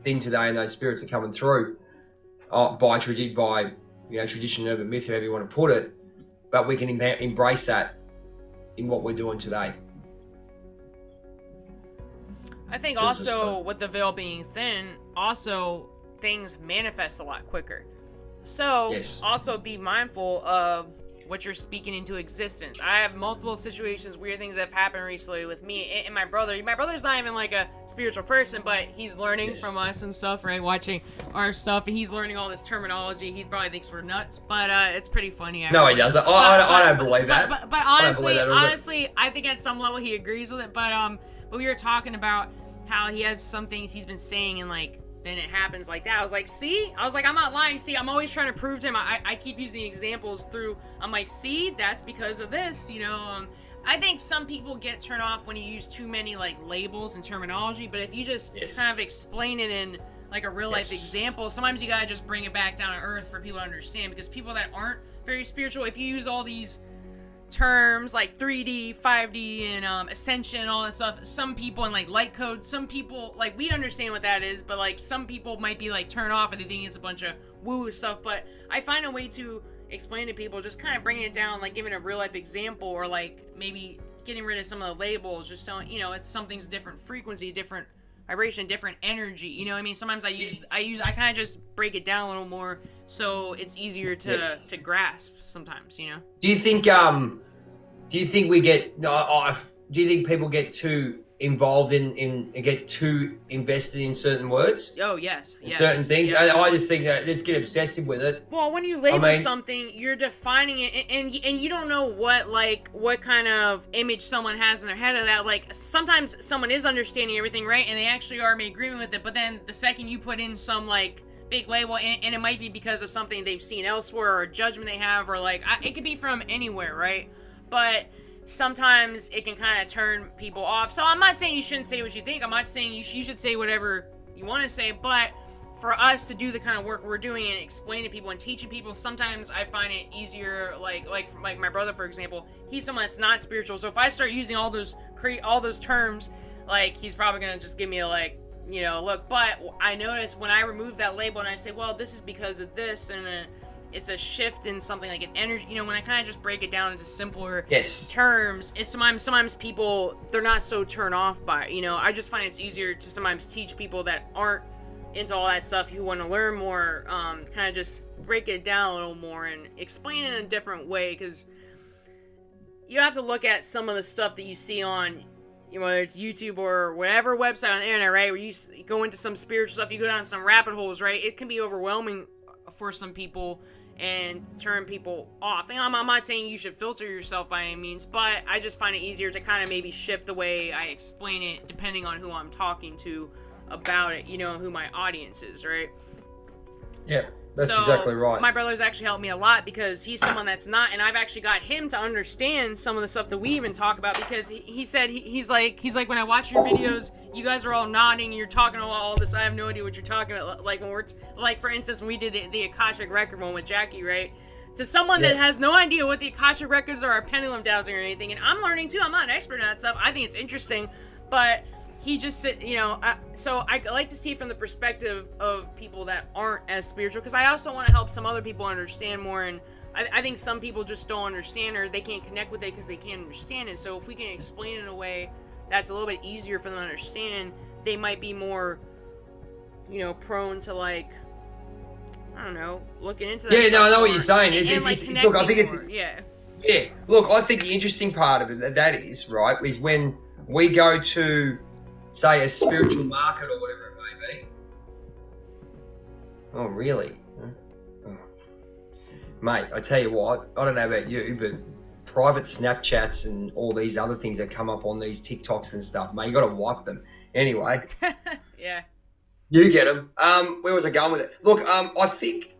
thin today, and those spirits are coming through by tradition, urban myth, however you want to put it. But we can embrace that in what we're doing today. I think also with the veil being thin, also things manifest a lot quicker. So also be mindful of what you're speaking into existence. I have multiple situations, weird things that have happened recently with me and my brother. My brother's not even like a spiritual person, but he's learning from us and stuff, right? Watching our stuff, and he's learning all this terminology. He probably thinks we're nuts, but it's pretty funny. Actually. No, he doesn't. I don't believe that. But honestly, I think at some level he agrees with it. But we were talking about how he has some things he's been saying, and like then it happens like that. I was like, see? I was like, I'm not lying. See, I'm always trying to prove to him. I keep using examples through, I'm like, see, that's because of this, you know? I think some people get turned off when you use too many, like, labels and terminology, but if you just kind of explain it in, like, a real-life example, sometimes you gotta just bring it back down to earth for people to understand, because people that aren't very spiritual, if you use all these terms like 3D, 5D, and ascension, all that stuff. Some people, and like light code, some people, like, we understand what that is, but like some people might be like turned off and they think it's a bunch of woo stuff. But I find a way to explain to people, just kind of bringing it down, like giving a real life example, or like maybe getting rid of some of the labels, just so you know, it's something's different frequency, different vibration, different energy. You know what I mean? Sometimes I kind of just break it down a little more so it's easier to grasp sometimes, you know? Do you think we get do you think people get too involved in get too invested in certain words? Oh, yes. Certain things. Yes. I just think that let's get obsessive with it. Well, when you label something, you're defining it, and you don't know what kind of image someone has in their head of that. Like, sometimes someone is understanding everything right, and they actually are in agreement with it, but then the second you put in some, like, big label, and it might be because of something they've seen elsewhere, or a judgment they have, or, like, it could be from anywhere, right? But sometimes it can kind of turn people off. So I'm not saying you shouldn't say what you think. I'm not saying you should say whatever you want to say. But for us to do the kind of work we're doing and explain to people and teaching people, sometimes I find it easier. Like my brother, for example, he's someone that's not spiritual. So if I start using all those terms, like, he's probably gonna just give me a, like, you know, look. But I notice when I remove that label and I say, well, this is because of this, and it's a shift in something like an energy, you know, when I kind of just break it down into simpler terms, it's sometimes people, they're not so turned off by it, you know. I just find it's easier to sometimes teach people that aren't into all that stuff, who want to learn more, kind of just break it down a little more and explain it in a different way, because you have to look at some of the stuff that you see on, you know, whether it's YouTube or whatever website on the internet, right, where you go into some spiritual stuff, you go down some rabbit holes, right, it can be overwhelming for some people and turn people off. And I'm not saying you should filter yourself by any means, but I just find it easier to kind of maybe shift the way I explain it depending on who I'm talking to about it, you know, who my audience is, right? Yeah, that's exactly right. My brother's actually helped me a lot because he's someone that's not, and I've actually got him to understand some of the stuff that we even talk about, because he said, he's like, when I watch your videos, you guys are all nodding and you're talking about all this, I have no idea what you're talking about. Like, when we're, like, for instance, when we did the Akashic Record one with Jackie, right? To someone that has no idea what the Akashic Records are, or pendulum dowsing or anything, and I'm learning too, I'm not an expert in that stuff, I think it's interesting, but he just said, you know, so I like to see it from the perspective of people that aren't as spiritual, because I also want to help some other people understand more, and I think some people just don't understand, or they can't connect with it because they can't understand it. So if we can explain it in a way that's a little bit easier for them to understand, they might be more, you know, prone to, like, I don't know, looking into that. Yeah, no, I know what you're saying. Look, I think it's yeah. Look, I think the interesting part of it, that is, right, is when we go to, say, a spiritual market or whatever it may be. Oh, really? Oh. Mate, I tell you what, I don't know about you, but private Snapchats and all these other things that come up on these TikToks and stuff, mate, you got to wipe them. Anyway. Yeah. You get them. Where was I going with it? Look, I think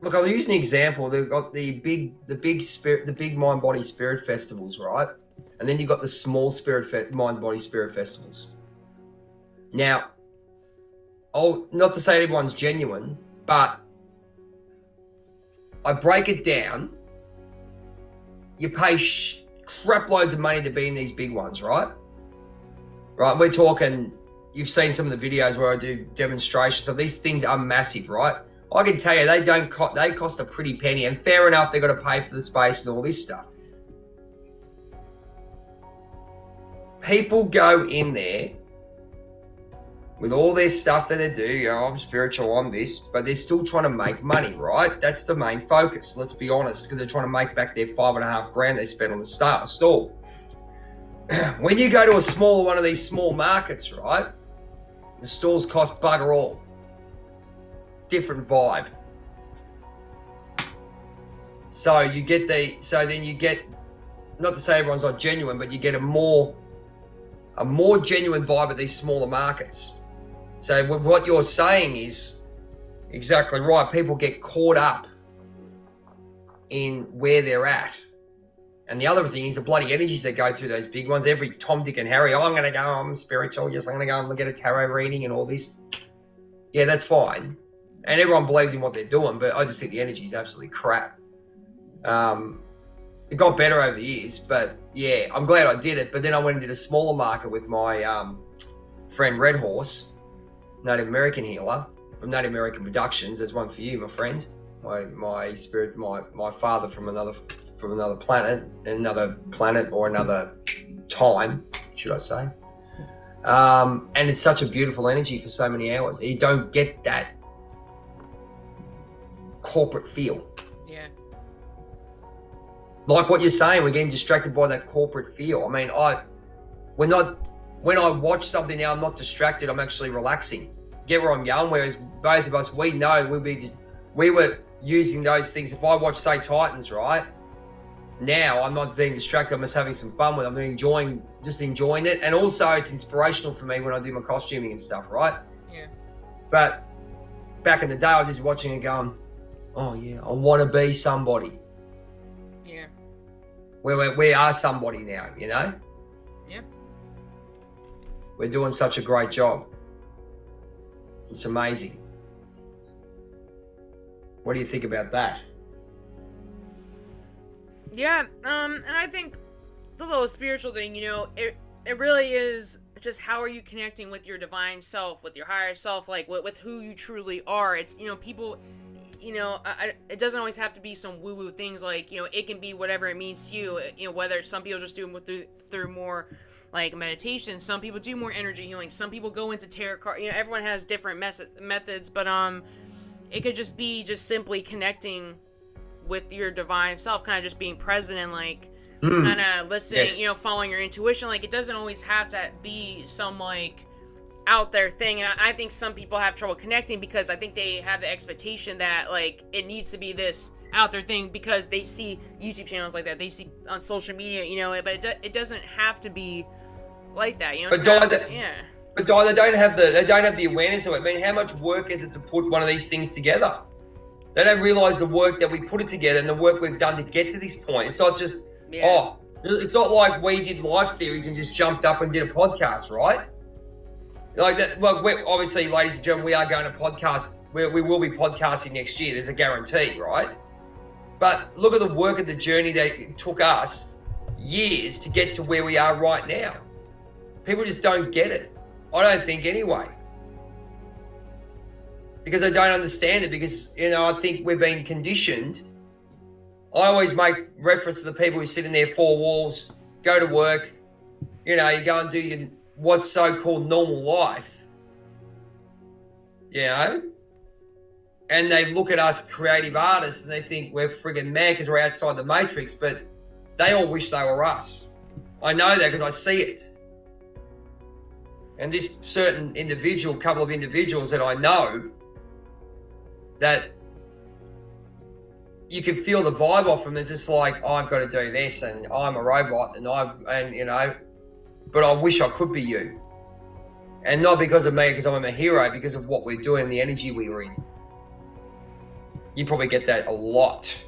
Look, I'll use an example. They've got the big mind body spirit festivals, right? And then you've got the small mind body spirit festivals. Now, not to say everyone's genuine, but I break it down. You pay crap loads of money to be in these big ones, right? Right, we're talking, you've seen some of the videos where I do demonstrations of these things are massive, right? I can tell you they cost a pretty penny, and fair enough, they've got to pay for the space and all this stuff. People go in there with all their stuff that they do, I'm spiritual, I'm this, but they're still trying to make money, right? That's the main focus, let's be honest, because they're trying to make back their $5,500 they spent on the stall. When you go to a smaller one of these small markets, right, the stalls cost bugger all. Different vibe. So then you get, not to say everyone's not genuine, but you get a more genuine vibe at these smaller markets. So what you're saying is exactly right. People get caught up in where they're at. And the other thing is the bloody energies that go through those big ones. Every Tom, Dick and Harry, I'm going to go, I'm spiritual. Yes, I'm going to go and get a tarot reading and all this. Yeah, that's fine. And everyone believes in what they're doing, but I just think the energy is absolutely crap. It got better over the years, but yeah, I'm glad I did it. But then I went and did a smaller market with my friend Red Horse, Native American healer from Native American Productions. There's one for you, my friend. My spirit, my father from another planet or another time, should I say? And it's such a beautiful energy for so many hours. You don't get that corporate feel. Yeah. Like what you're saying, we're getting distracted by that corporate feel. I mean, when I watch something now, I'm not distracted. I'm actually relaxing. Get where I'm going? Whereas both of us, we know we were using those things. If I watch, say, Titans, right? Now I'm not being distracted. I'm just having some fun with it. I'm enjoying it. And also it's inspirational for me when I do my costuming and stuff, right? Yeah. But back in the day, I was just watching it going, oh yeah, I want to be somebody. Yeah. We are somebody now, you know? Yeah. We're doing such a great job. It's amazing. What do you think about that? Yeah, and I think the little spiritual thing, it really is just how are you connecting with your divine self, with your higher self, like with who you truly are. It's, people, it doesn't always have to be some woo-woo things, like, it can be whatever it means to you, whether some people just do it through more like meditation, some people do more energy healing, some people go into tarot card, everyone has different methods, but it could just be just simply connecting with your divine self, kind of just being present and like kind of listening, yes. Following your intuition. Like, it doesn't always have to be some like out there thing. And I think some people have trouble connecting because I think they have the expectation that like it needs to be this out there thing because they see YouTube channels like that, they see on social media, but it doesn't have to be like that, But But they don't have the awareness of it. I mean, how much work is it to put one of these things together? They don't realise the work that we put it together and the work we've done to get to this point. It's not just, it's not like we did life theories and just jumped up and did a podcast, right? Like that. Well, obviously, ladies and gentlemen, we are going to podcast. We will be podcasting next year. There's a guarantee, right? But look at the work of the journey that it took us years to get to where we are right now. People just don't get it. I don't think anyway. Because they don't understand it, because, I think we've been conditioned. I always make reference to the people who sit in their four walls, go to work, you go and do what's so-called normal life, and they look at us creative artists and they think we're friggin' mad because we're outside the matrix, but they all wish they were us. I know that because I see it. And this certain couple of individuals that I know, that you can feel the vibe off them. It's just like, I've got to do this and I'm a robot but I wish I could be you. And not because of me, because I'm a hero, because of what we're doing and the energy we were in. You probably get that a lot.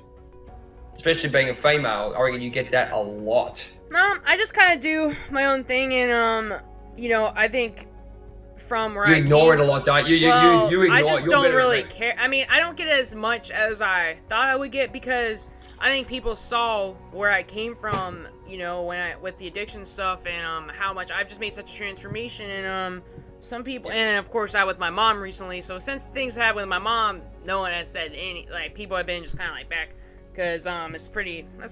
Especially being a female, I reckon you get that a lot. No, I just kind of do my own thing, and you know, I think from where you ignore it a lot, don't you? You ignore. I just don't really care. I mean, I don't get as much as I thought I would get because I think people saw where I came from, you know, with the addiction stuff and how much I've just made such a transformation, and some people, and of course I with my mom recently. So since things happened with my mom, no one has said any, like, people have been just kind of like back because that's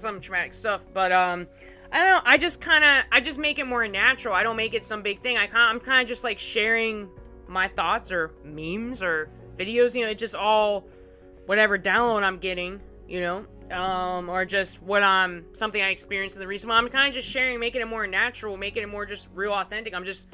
some traumatic stuff. But I don't know. I just make it more natural. I don't make it some big thing. I'm kind of just like sharing my thoughts or memes or videos. You know, it's just all whatever download I'm getting. You know. Or just something I experienced in the recent month. I'm kind of just sharing, making it more natural, making it more just real authentic. I'm just,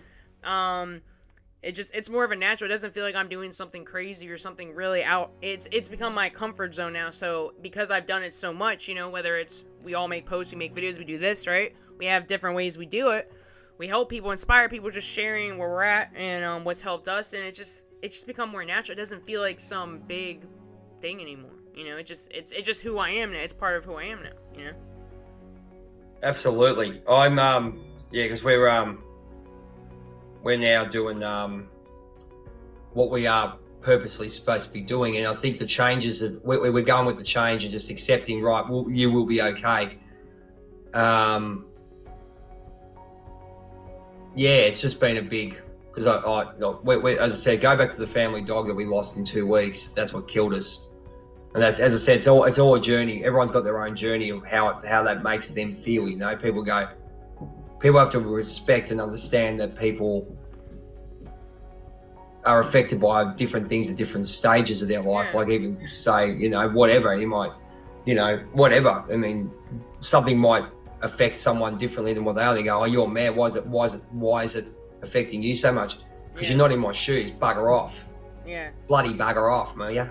it's more of a natural. It doesn't feel like I'm doing something crazy or something really out. It's become my comfort zone now. So because I've done it so much, you know, whether it's, we all make posts, we make videos, we do this, right? We have different ways we do it. We help people, inspire people, just sharing where we're at and, what's helped us. And it's just become more natural. It doesn't feel like some big thing anymore. You know, it's just who I am now. It's part of who I am now, you know? Absolutely. I'm, because we're now doing, what we are purposely supposed to be doing. And I think the changes, we're going with the change and just accepting, right, you will be okay. It's just been a big, because as I said, go back to the family dog that we lost in 2 weeks. That's what killed us. And that's, as I said, it's all a journey. Everyone's got their own journey of how that makes them feel. You know, people have to respect and understand that people are affected by different things at different stages of their life. Like even say, you know, whatever you might, you know, whatever. I mean, something might affect someone differently than what they are. They go, "Oh, you're mad. Why is it affecting you so much? Because you're not in my shoes. Bugger off. Yeah. Bloody bugger off, man. Yeah."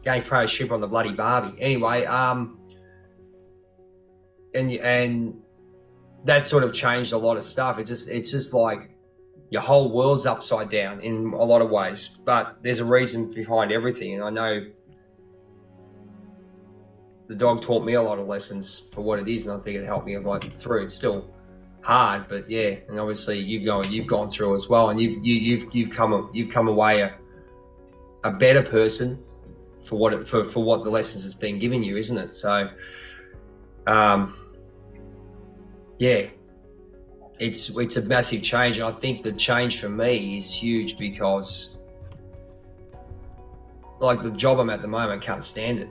Go throw a ship on the bloody Barbie. Anyway, and that sort of changed a lot of stuff. It's just like your whole world's upside down in a lot of ways. But there's a reason behind everything, and I know the dog taught me a lot of lessons for what it is, and I think it helped me a lot through. It's still hard, but yeah. And obviously you've gone through as well, and you've come away a better person. For what the lessons it's been giving you, isn't it? So, it's a massive change, and I think the change for me is huge because, like the job I'm at the moment, I can't stand it.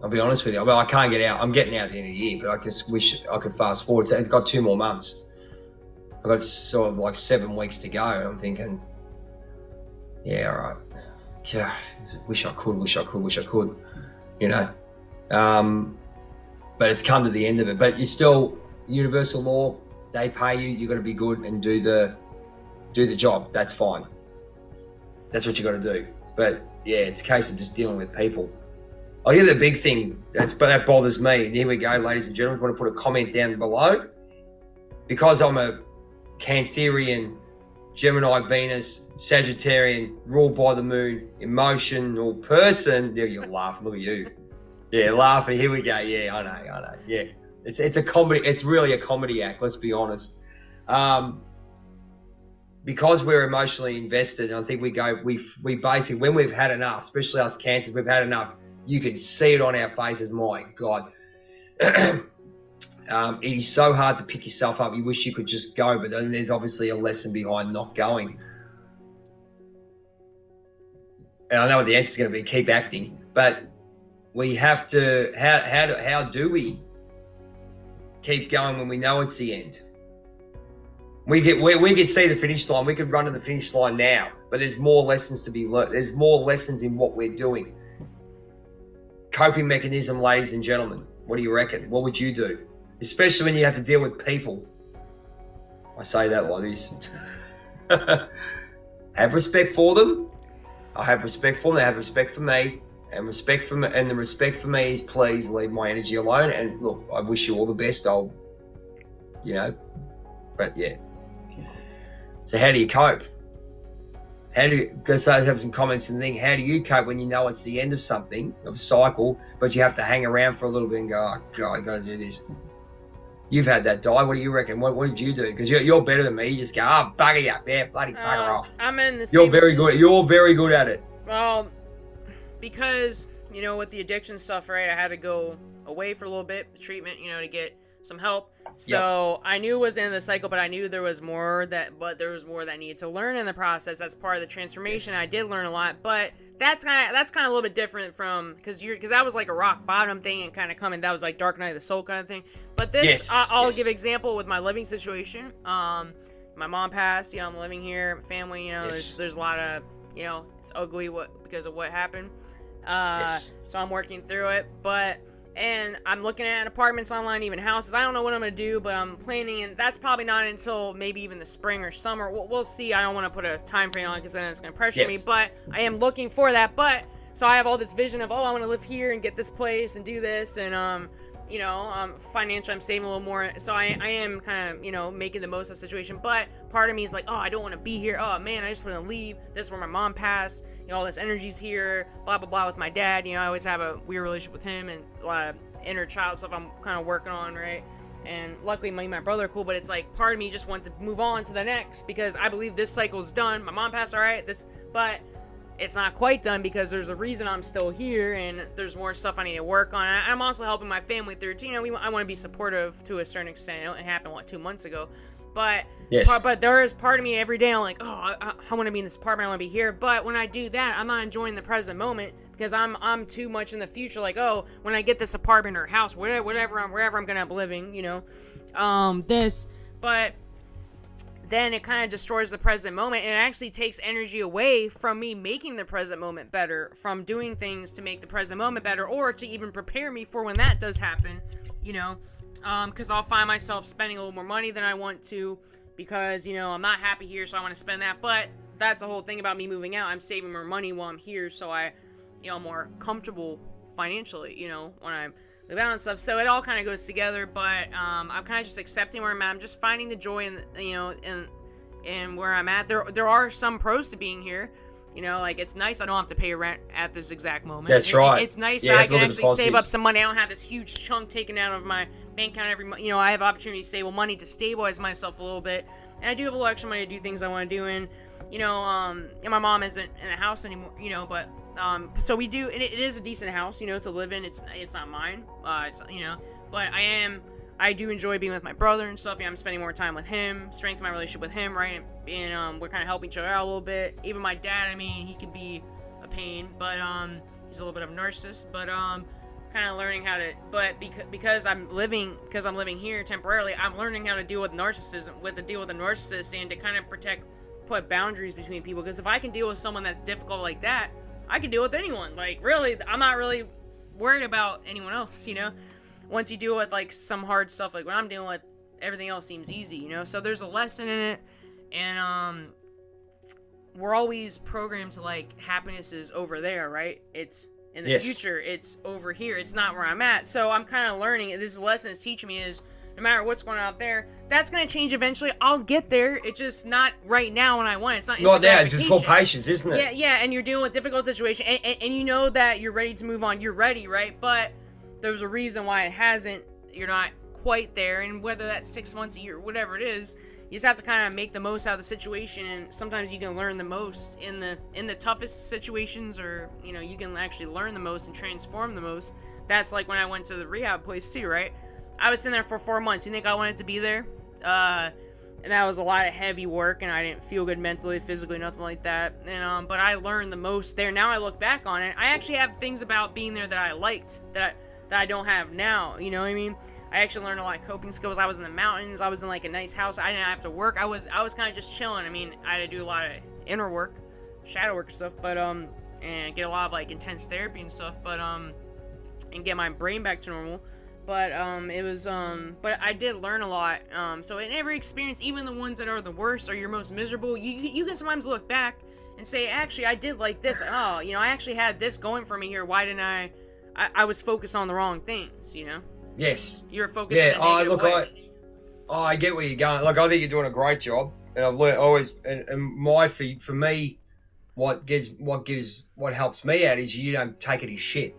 I'll be honest with you. I mean, I can't get out. I'm getting out at the end of the year, but I just wish I could fast forward. It's got 2 more months. I've got sort of like 7 weeks to go. I'm thinking, yeah, all right. Yeah, wish I could, you know. But it's come to the end of it. But you're still, universal law, they pay you, you got to be good and do the job. That's fine. That's what you got to do. But yeah, it's a case of just dealing with people. Oh yeah, the big thing that bothers me, and here we go, ladies and gentlemen, if you want to put a comment down below. Because I'm a Cancerian, Gemini, Venus, Sagittarian, ruled by the moon, emotional person. There you laugh. Look at you. Yeah, laughing. Here we go. Yeah, I know. Yeah, it's a comedy. It's really a comedy act. Let's be honest. Because we're emotionally invested, I think we basically, when we've had enough, especially us Cancers, we've had enough. You can see it on our faces. My God. It is so hard to pick yourself up. You wish you could just go, but then there's obviously a lesson behind not going. And I know what the answer is going to be: keep acting. But we have to. How do we keep going when we know it's the end? We can see the finish line. We could run to the finish line now, but there's more lessons to be learned. There's more lessons in what we're doing. Coping mechanism, ladies and gentlemen. What do you reckon? What would you do? Especially when you have to deal with people. I say that like this. Have respect for them. I have respect for them. They have respect for me. And the respect for me is, please leave my energy alone. And look, I wish you all the best. But yeah. So how do you cope? How do you, because I have some comments and think, how do you cope when you know it's the end of something, of a cycle, but you have to hang around for a little bit and go, oh, God, I got to do this. You've had that, Di. What do you reckon? What did you do? Because you're better than me. You just go, bugger you. Yeah, bloody bugger off. I'm in the You're same... very good. You're very good at it. Well, because, you know, with the addiction stuff, right, I had to go away for a little bit, treatment, you know, to get some help. So I knew it was the end of the cycle, but I knew there was more that I needed to learn in the process as part of the transformation. I did learn a lot, but that's kind of a little bit different from, because that was like a rock bottom thing and kind of coming, that was like Dark Night of the Soul kind of thing. But this, I'll give example with my living situation. My mom passed, you know, I'm living here, my family, you know, there's a lot of, you know, it's ugly because of what happened. So I'm working through it, and I'm looking at apartments online, even houses. I don't know what I'm going to do, but I'm planning, and that's probably not until maybe even the spring or summer. We'll see. I don't want to put a time frame on it because then it's going to pressure me, but I am looking for that. But so I have all this vision of, I want to live here and get this place and do this, and you know, financially I'm saving a little more, so I am kind of, you know, making the most of the situation. But part of me is like, oh, I don't want to be here. Oh man, I just want to leave. This is where my mom passed. You know, all this energy's here. Blah blah blah with my dad. You know, I always have a weird relationship with him and a lot of inner child stuff I'm kind of working on, right? And luckily, me and my brother are cool. But it's like part of me just wants to move on to the next because I believe this cycle's done. My mom passed, all right. But it's not quite done because there's a reason I'm still here and there's more stuff I need to work on. I'm also helping my family through it. You know, I want to be supportive to a certain extent. It happened, 2 months ago? But but there is part of me every day I'm like, oh, I want to be in this apartment, I want to be here. But when I do that, I'm not enjoying the present moment because I'm too much in the future. Like, oh, when I get this apartment or house, wherever I'm gonna be living, you know, but then it kind of destroys the present moment, and it actually takes energy away from me making the present moment better, from doing things to make the present moment better, or to even prepare me for when that does happen, you know, because I'll find myself spending a little more money than I want to, because, you know, I'm not happy here, so I want to spend that. But that's the whole thing about me moving out. I'm saving more money while I'm here, so I'm more comfortable financially, you know, when I'm live out and stuff. So it all kind of goes together, but I'm kind of just accepting where I'm at. I'm just finding the joy in, you know, in where I'm at. There are some pros to being here, you know, like it's nice I don't have to pay rent at this exact moment. That's right. It's nice that I can actually save up some money. I don't have this huge chunk taken out of my bank account every month. You know, I have opportunity to save money to stabilize myself a little bit, and I do have a little extra money to do things I want to do. And you know, and my mom isn't in the house anymore, you know, but so we do, and it is a decent house, you know, to live in. It's not mine, it's, you know, but I do enjoy being with my brother and stuff. Yeah, I'm spending more time with him, strengthening my relationship with him, right? And we're kind of helping each other out a little bit. Even my dad, I mean, he can be a pain, but he's a little bit of a narcissist, but kind of learning how to, but because I'm living here temporarily, I'm learning how to deal with narcissism, with a narcissist, and to kind of put boundaries between people. Because if I can deal with someone that's difficult like that, I can deal with anyone. Like, really, I'm not really worried about anyone else, you know? Once you deal with, like, some hard stuff, like what I'm dealing with, everything else seems easy, you know? So there's a lesson in it, and, we're always programmed to, like, happiness is over there, right? It's in the future, it's over here, it's not where I'm at. So I'm kind of learning, this lesson is teaching me is, no matter what's going on out there, that's going to change eventually. I'll get there. It's just not right now when I want it. It's not instant gratification. It's just called patience, isn't it? Yeah, and you're dealing with difficult situation, and you know that you're ready to move on. You're ready, right? But there's a reason why it hasn't. You're not quite there, and whether that's 6 months, a year, whatever it is, you just have to kind of make the most out of the situation. And sometimes you can learn the most in the toughest situations, or you know, you can actually learn the most and transform the most. That's like when I went to the rehab place too, right? I was in there for 4 months. You think I wanted to be there? And that was a lot of heavy work, and I didn't feel good mentally, physically, nothing like that. And but I learned the most there. Now I look back on it, I actually have things about being there that I liked that I don't have now. You know what I mean? I actually learned a lot of coping skills. I was in the mountains. I was in like a nice house. I didn't have to work. I was kind of just chilling. I mean, I had to do a lot of inner work, shadow work and stuff, but and get a lot of like intense therapy and stuff, but and get my brain back to normal. But it was but I did learn a lot. So in every experience, even the ones that are the worst or your most miserable, you can sometimes look back and say, actually, I did like this. Oh, you know, I actually had this going for me here. Why didn't I was focused on the wrong things, you know? Yes. You're focused on the negative way. I get where you're going. Like, I think you're doing a great job. And I've learned always, and my feed, for me, what helps me out is you don't take it as shit.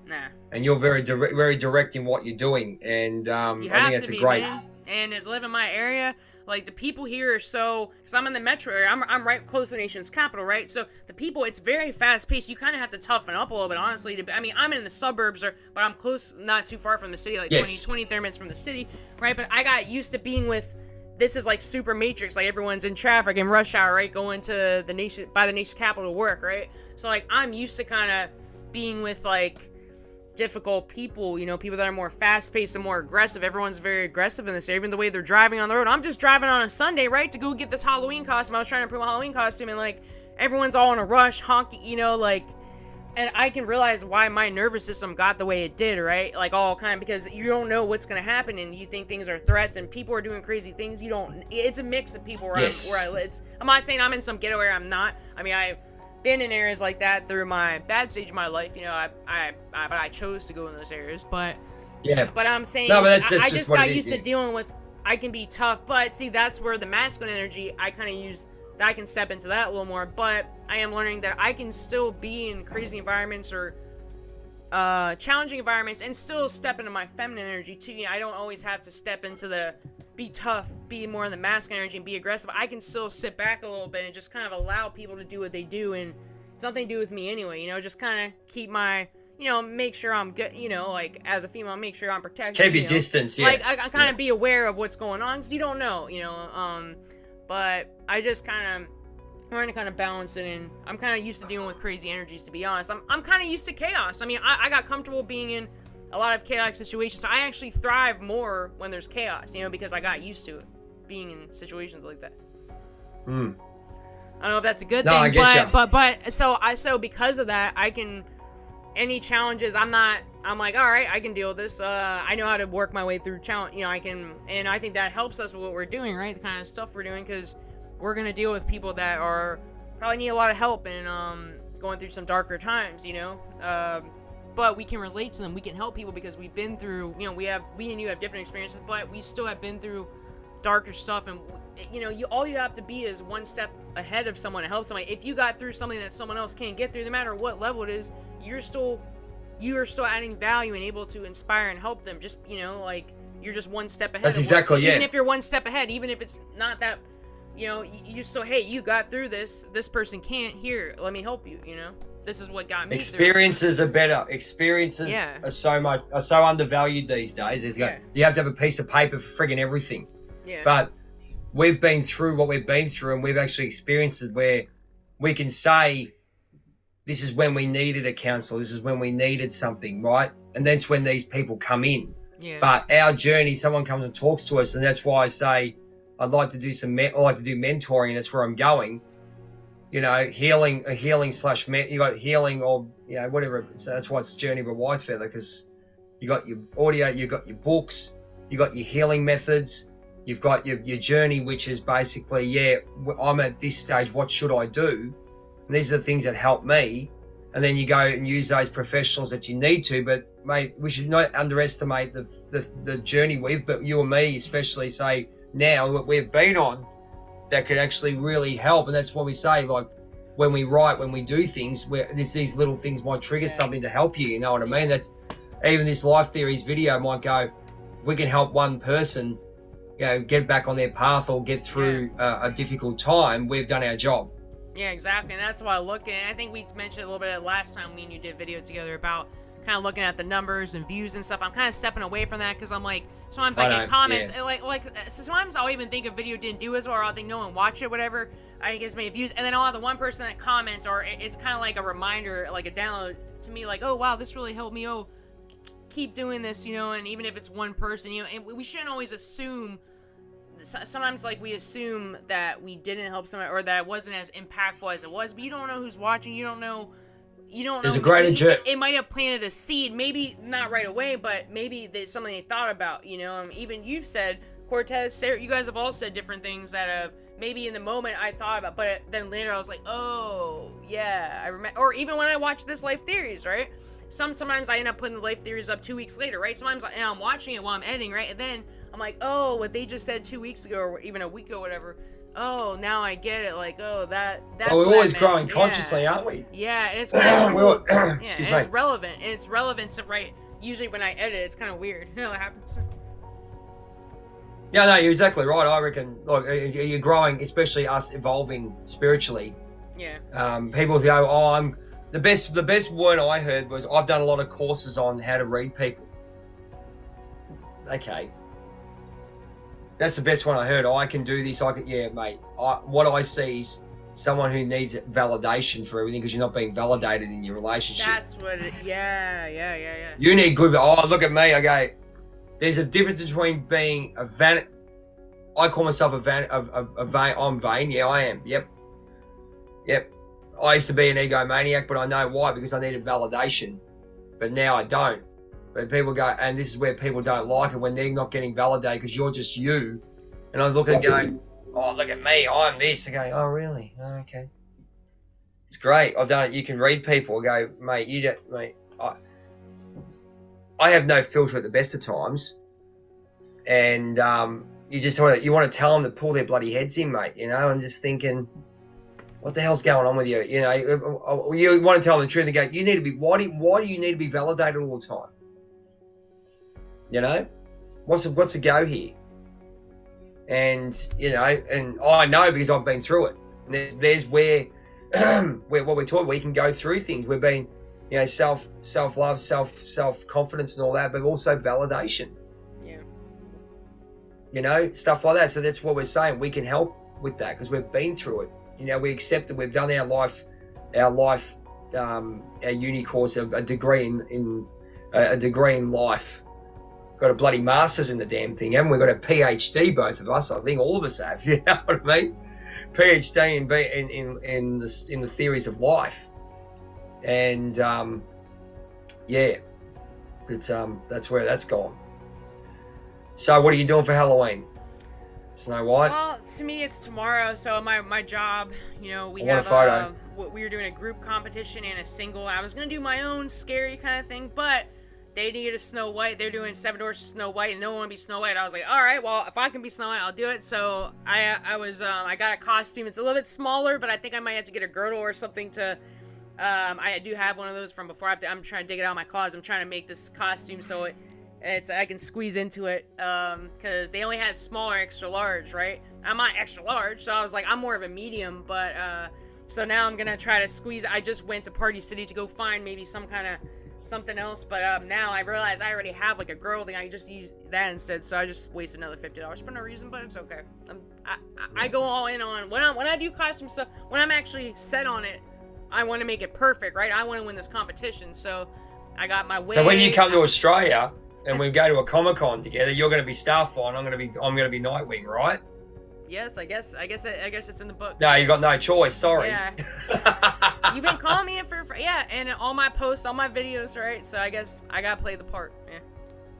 Nah. And you're very direct in what you're doing, and I think that's a great. Man. And to live in my area, like the people here are so, because I'm in the metro area, I'm right close to the nation's capital, right? So the people, it's very fast paced. You kind of have to toughen up a little bit, honestly. I mean, I'm in the suburbs, but I'm close, not too far from the city, like 20, 30 minutes from the city, right? But I got used to being with. This is like super matrix, like everyone's in traffic in rush hour, right? Going to the nation's capital to work, right? So like I'm used to kind of being with like difficult people, people that are more fast-paced and more aggressive. Everyone's very aggressive in this area, even the way they're driving on the road. I'm just driving on a Sunday, right, to go get this Halloween costume. I was trying to prove a Halloween costume, and like everyone's all in a rush, honking, like, and I can realize why my nervous system got the way it did, right? Like all kind of, because you don't know what's going to happen, and you think things are threats, and people are doing crazy things. It's a mix of people where I live. I'm not saying I'm in some ghetto area. I'm not. I mean, I've been in areas like that through my bad stage of my life, but I chose to go in those areas. But I'm saying, no, but I just got used to dealing with. I can be tough, but see, that's where the masculine energy I kind of use. I can step into that a little more, but I am learning that I can still be in crazy environments or challenging environments and still step into my feminine energy too. I don't always have to step into be tough, be more in the masculine energy and be aggressive. I can still sit back a little bit and just kind of allow people to do what they do, and it's nothing to do with me anyway, just kind of keep my, make sure I'm good, like as a female, make sure I'm protected. Keep your distance, yeah. Like I kind of be aware of what's going on, because you don't know, but I just kind of learn to kind of balance it in. I'm kind of used to dealing with crazy energies, to be honest. I'm kind of used to chaos. I mean, I got comfortable being in a lot of chaotic situations. So I actually thrive more when there's chaos, because I got used to it, being in situations like that. I don't know if that's a good thing, I get but so because of that, I can, any challenges, I'm like, all right, I can deal with this. I know how to work my way through challenge. I can, and I think that helps us with what we're doing, right? The kind of stuff we're doing, because we're gonna deal with people that are probably need a lot of help and going through some darker times, but we can relate to them. We can help people because we've been through. We and you have different experiences, but we still have been through darker stuff, and all you have to be is one step ahead of someone to help somebody. If you got through something that someone else can't get through, no matter what level it is, you are still adding value and able to inspire and help them. Just like you're just one step ahead. That's exactly Even if you're one step ahead, even if it's not that, you still, hey, you got through this. This person can't. Here, let me help you. This is what got me. Experiences through. are better. Experiences are so undervalued these days. You have to have a piece of paper for friggin' everything. Yeah. But we've been through what we've been through, and we've actually experienced it where we can say, this is when we needed a counsel. This is when we needed something, right? And that's when these people come in. Yeah. But our journey, someone comes and talks to us, and that's why I say I'd like to do mentoring. That's where I'm going. Healing slash you got healing or whatever. So that's why it's Journey by Whitefeather, because you got your audio, you got your books, you got your healing methods, you've got your journey, which is basically I'm at this stage. What should I do? And these are the things that help me. And then you go and use those professionals that you need to. But mate, we should not underestimate the journey but you and me especially, say now what we've been on, that could actually really help. And that's what we say, like when we write, when we do things, where these little things might trigger something to help you. You know what I mean? That's even this Life Theories video might go, if we can help one person, get back on their path or get through a difficult time, we've done our job. Yeah, exactly. And that's why I look at, I think we mentioned a little bit last time me and you did a video together about kind of looking at the numbers and views and stuff. I'm kind of stepping away from that because I'm like, sometimes I get comments and like sometimes I'll even think a video didn't do as well, or I'll think no one watched it, whatever. I think it's many views, and then I'll have the one person that comments, or it's kind of like a reminder, like a download to me, like, oh wow, this really helped me. Oh, keep doing this, and even if it's one person, and we shouldn't always assume. Sometimes like we assume that we didn't help somebody or that it wasn't as impactful as it was, but you don't know who's watching. You don't know. There's a great it might have planted a seed, maybe not right away, but maybe there's something they thought about. Even you've said, Cortez, Sarah, you guys have all said different things that have maybe in the moment I thought about, but then later I was like, oh yeah, I remember. Or even when I watched this Life Theories, right? Sometimes I end up putting the Life Theories up 2 weeks later, right? Sometimes I'm watching it while I'm editing, right? And then I'm like, oh, what they just said 2 weeks ago, or even a week ago, whatever, oh, now I get it. Like, oh, that's Well, we're what I always meant. growing Yeah. consciously, aren't we? Yeah, and it's kind of cool. Yeah, Excuse and me. it's relevant. And it's relevant to write. Usually when I edit, it's kind of weird. You know what happens? Yeah, no, you're exactly right. I reckon, like, you're growing, especially us evolving spiritually. Yeah. People go, oh, I'm the best. The best word I heard was, I've done a lot of courses on how to read people. Okay, that's the best one I heard. I can do this. Yeah, mate. What I see is someone who needs validation for everything because you're not being validated in your relationship. That's what it, yeah. You need good, oh, look at me. Okay. There's a difference between being I call myself I'm vain. Yeah, I am. Yep. I used to be an egomaniac, but I know why, because I needed validation. But now I don't. But people go, and this is where people don't like it, when they're not getting validated because you're just you. And I look and go, oh, look at me, I'm this. I go, oh, really? Oh, okay. It's great. I've done it. You can read people. I go, mate, I have no filter at the best of times. And you just want to tell them to pull their bloody heads in, mate, you know, and just thinking, what the hell's going on with you? You know, you want to tell them the truth and go, you need to be, why do you need to be validated all the time? You know, what's the go here? And, you know, and I know because I've been through it. And there's where what we're talking, we can go through things. We've been, you know, self-love, self-confidence and all that, but also validation. Yeah. You know, stuff like that. So that's what we're saying. We can help with that because we've been through it. You know, we accept that we've done our uni course, a degree in life. Got a bloody master's in the damn thing, haven't we? Got a PhD, both of us. I think all of us have. You know what I mean? PhD in the theories of life, and yeah, but that's where that's gone. So, what are you doing for Halloween? Snow White? Well, to me, it's tomorrow. So my job, you know, we were doing a group competition and a single. I was gonna do my own scary kind of thing, but they needed a Snow White. They're doing 7 doors to Snow White, and no one want to be Snow White. I was like, all right, well, if I can be Snow White, I'll do it. So I got a costume. It's a little bit smaller, but I think I might have to get a girdle or something to. I do have one of those from before. I'm trying to dig it out of my closet. I'm trying to make this costume so I can squeeze into it, because they only had smaller extra large, right? I'm not extra large, so I was like, I'm more of a medium, but so now I'm gonna try to squeeze. I just went to Party City to go find maybe some kind of something else, but now I realize I already have like a girdle thing. I can just use that instead, so I just wasted another $50 for no reason, but it's okay. I go all in on when I do costume stuff. When I'm actually set on it, I want to make it perfect, right? I want to win this competition, so I got my wig. So when you come to Australia and we go to a Comic-Con together, you're going to be Starfire and I'm going to be Nightwing, right? Yes, I guess it's in the book. No, you got no choice. Sorry. Yeah. You've been calling me in for yeah, and all my posts, all my videos, right? So I guess I gotta play the part. Yeah.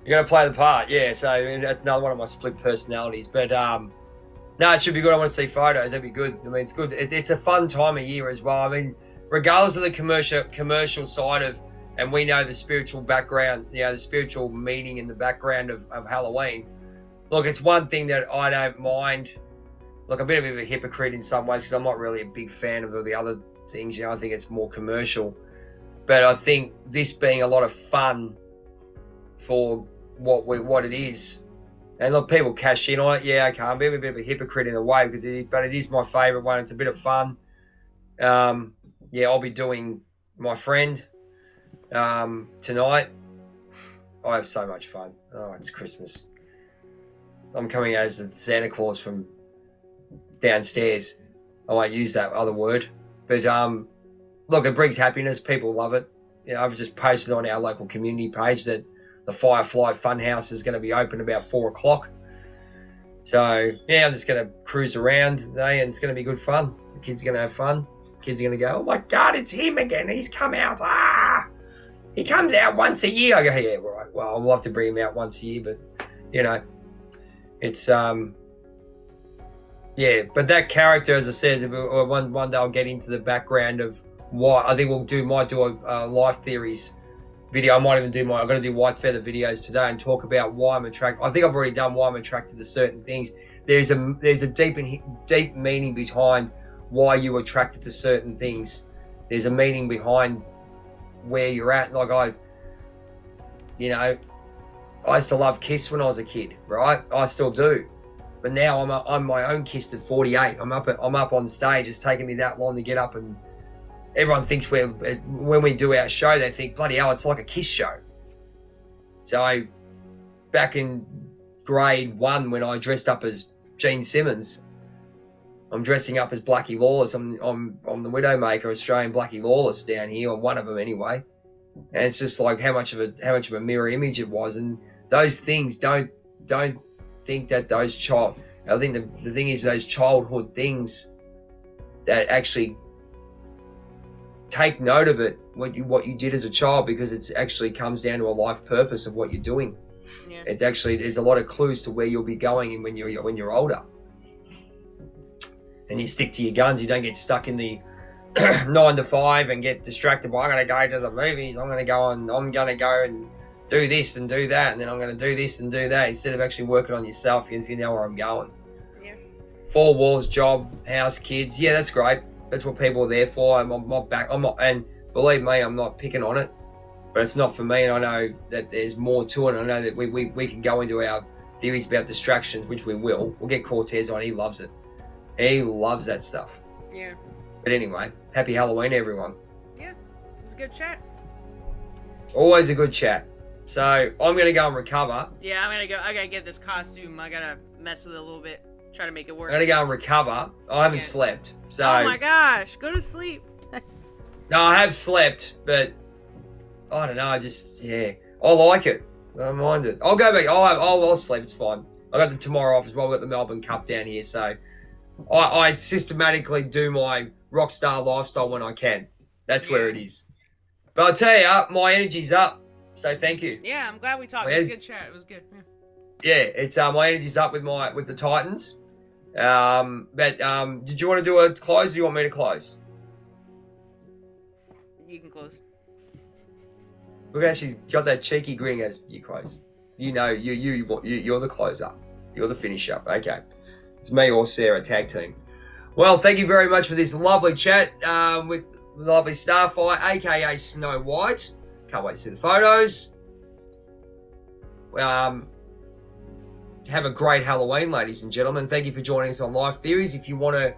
You got to play the part, yeah. So that's another one of my split personalities. But no, it should be good. I want to see photos. That'd be good. I mean, it's good. It's a fun time of year as well. I mean, regardless of the commercial side of, and we know the spiritual background, you know, the spiritual meaning in the background of Halloween. Look, it's one thing that I don't mind. Look, I'm a bit of a hypocrite in some ways because I'm not really a big fan of the other things. You know, I think it's more commercial. But I think this being a lot of fun for what it is. And look, people cash in on it. Yeah, okay, I'm a bit of a hypocrite in a way, but it is my favourite one. It's a bit of fun. Yeah, I'll be doing my friend tonight. I have so much fun. Oh, it's Christmas. I'm coming out as the Santa Claus from downstairs. I won't use that other word. But look, it brings happiness. People love it. You know, I've just posted on our local community page that the Firefly Funhouse is going to be open about 4 o'clock. So, yeah, I'm just going to cruise around today and it's going to be good fun. The kids are going to have fun. Kids are going to go, oh my God, it's him again. He's come out. He comes out once a year. I go, yeah, right. Well, I'll have to bring him out once a year, but, you know, it's, yeah, but that character, as I said, one day I'll get into the background of why. I think might do a life theories video. I might even do I'm going to do Whitefeather videos today and talk about why I'm attracted. I think I've already done why I'm attracted to certain things. There's a deep meaning behind why you're attracted to certain things. There's a meaning behind where you're at. Like I used to love Kiss when I was a kid, right? I still do. But now I'm my own Kiss at 48. I'm up on stage. It's taken me that long to get up, and everyone thinks when we do our show, they think, bloody hell, it's like a Kiss show. So back in grade 1 when I dressed up as Gene Simmons, I'm dressing up as Blackie Lawless. I'm the Widowmaker, Australian Blackie Lawless down here, or one of them anyway. And it's just like how much of a mirror image it was. And those things don't think that I think the thing is those childhood things that actually take note of it, what you did as a child, because it actually comes down to a life purpose of what you're doing. Yeah. It actually, there's a lot of clues to where you'll be going when you're older. And you stick to your guns. You don't get stuck in the 9 to 5 and get distracted by, I'm going to go to the movies, I'm going to go and do this and do that, and then I'm going to do this and do that, instead of actually working on yourself if you know where I'm going. Yeah. 4 walls, job, house, kids. Yeah, that's great. That's what people are there for. I'm not, and believe me, I'm not picking on it, but it's not for me, and I know that there's more to it. I know that we can go into our theories about distractions, which we will. We'll get Cortez on. He loves it. He loves that stuff. Yeah. But anyway, happy Halloween, everyone. Yeah, it was a good chat. Always a good chat. So I'm going to go and recover. Yeah, I gotta get this costume. I gotta mess with it a little bit. Try to make it work. I'm going to go and recover. I haven't slept. So. Oh my gosh, go to sleep. No, I have slept, but I don't know. I like it. I don't mind it. I'll go back. I'll sleep. It's fine. I got the tomorrow off as well. We've got the Melbourne Cup down here, so I systematically do my rock star lifestyle when I can. That's where it is. But I'll tell you, my energy's up. So thank you. Yeah, I'm glad we talked. It was a good chat. It was good. Yeah, it's my energy's up with the Titans. But did you want to do a close? Or do you want me to close? You can close. Look how she's got that cheeky grin as you close. You know, you're the closer. You're the finisher. Okay. It's me or Sarah, tag team. Well, thank you very much for this lovely chat with the lovely Starfire, aka Snow White. Can't wait to see the photos. Have a great Halloween, ladies and gentlemen. Thank you for joining us on Life Theories. If you want to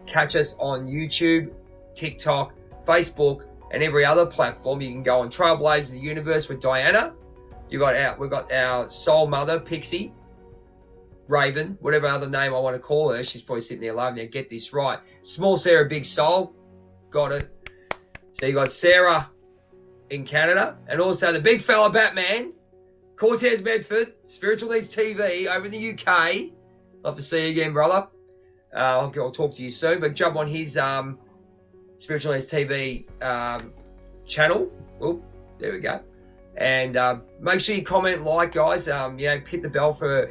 catch us on YouTube, TikTok, Facebook, and every other platform, you can go on Trailblazers of the Universe with Diana. We've got our soul mother, Pixie, Raven, whatever other name I want to call her. She's probably sitting there laughing. Now, get this right. Small Sarah, Big Soul. Got it. So you got Sarah in Canada, and also the big fella Batman, Cortez Medford, Spiritual Needs TV over in the UK. Love to see you again, brother. I'll talk to you soon, but jump on his Spiritual Needs TV channel. Oh, there we go. And make sure you comment, like, guys. Hit the bell for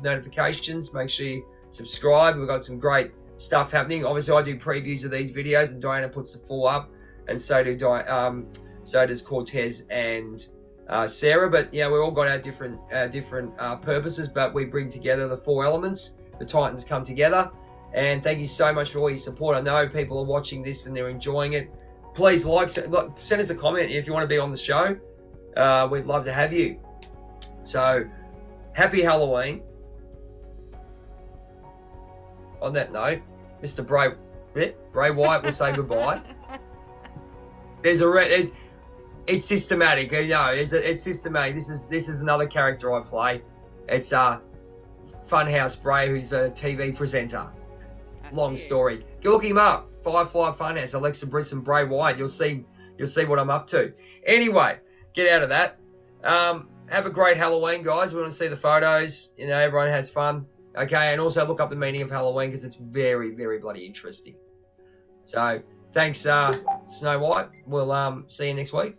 notifications. Make sure you subscribe. We've got some great stuff happening. Obviously, I do previews of these videos, and Diana puts the full up, and so does Cortez and Sarah. But we've all got our different purposes, but we bring together the 4 elements. The Titans come together. And thank you so much for all your support. I know people are watching this and they're enjoying it. Please send us a comment if you want to be on the show. We'd love to have you. So, happy Halloween. On that note, Mr. Bray Wyatt will say goodbye. There's it's systematic, it's systematic. This is another character I play. It's Funhouse Bray, who's a TV presenter. Long story. Go look him up. Firefly Funhouse, Alexa Briss and Bray Wyatt. You'll see what I'm up to. Anyway, get out of that. Have a great Halloween, guys. We want to see the photos. Everyone has fun. Okay, and also look up the meaning of Halloween because it's very, very bloody interesting. So, thanks, Snow White. We'll see you next week.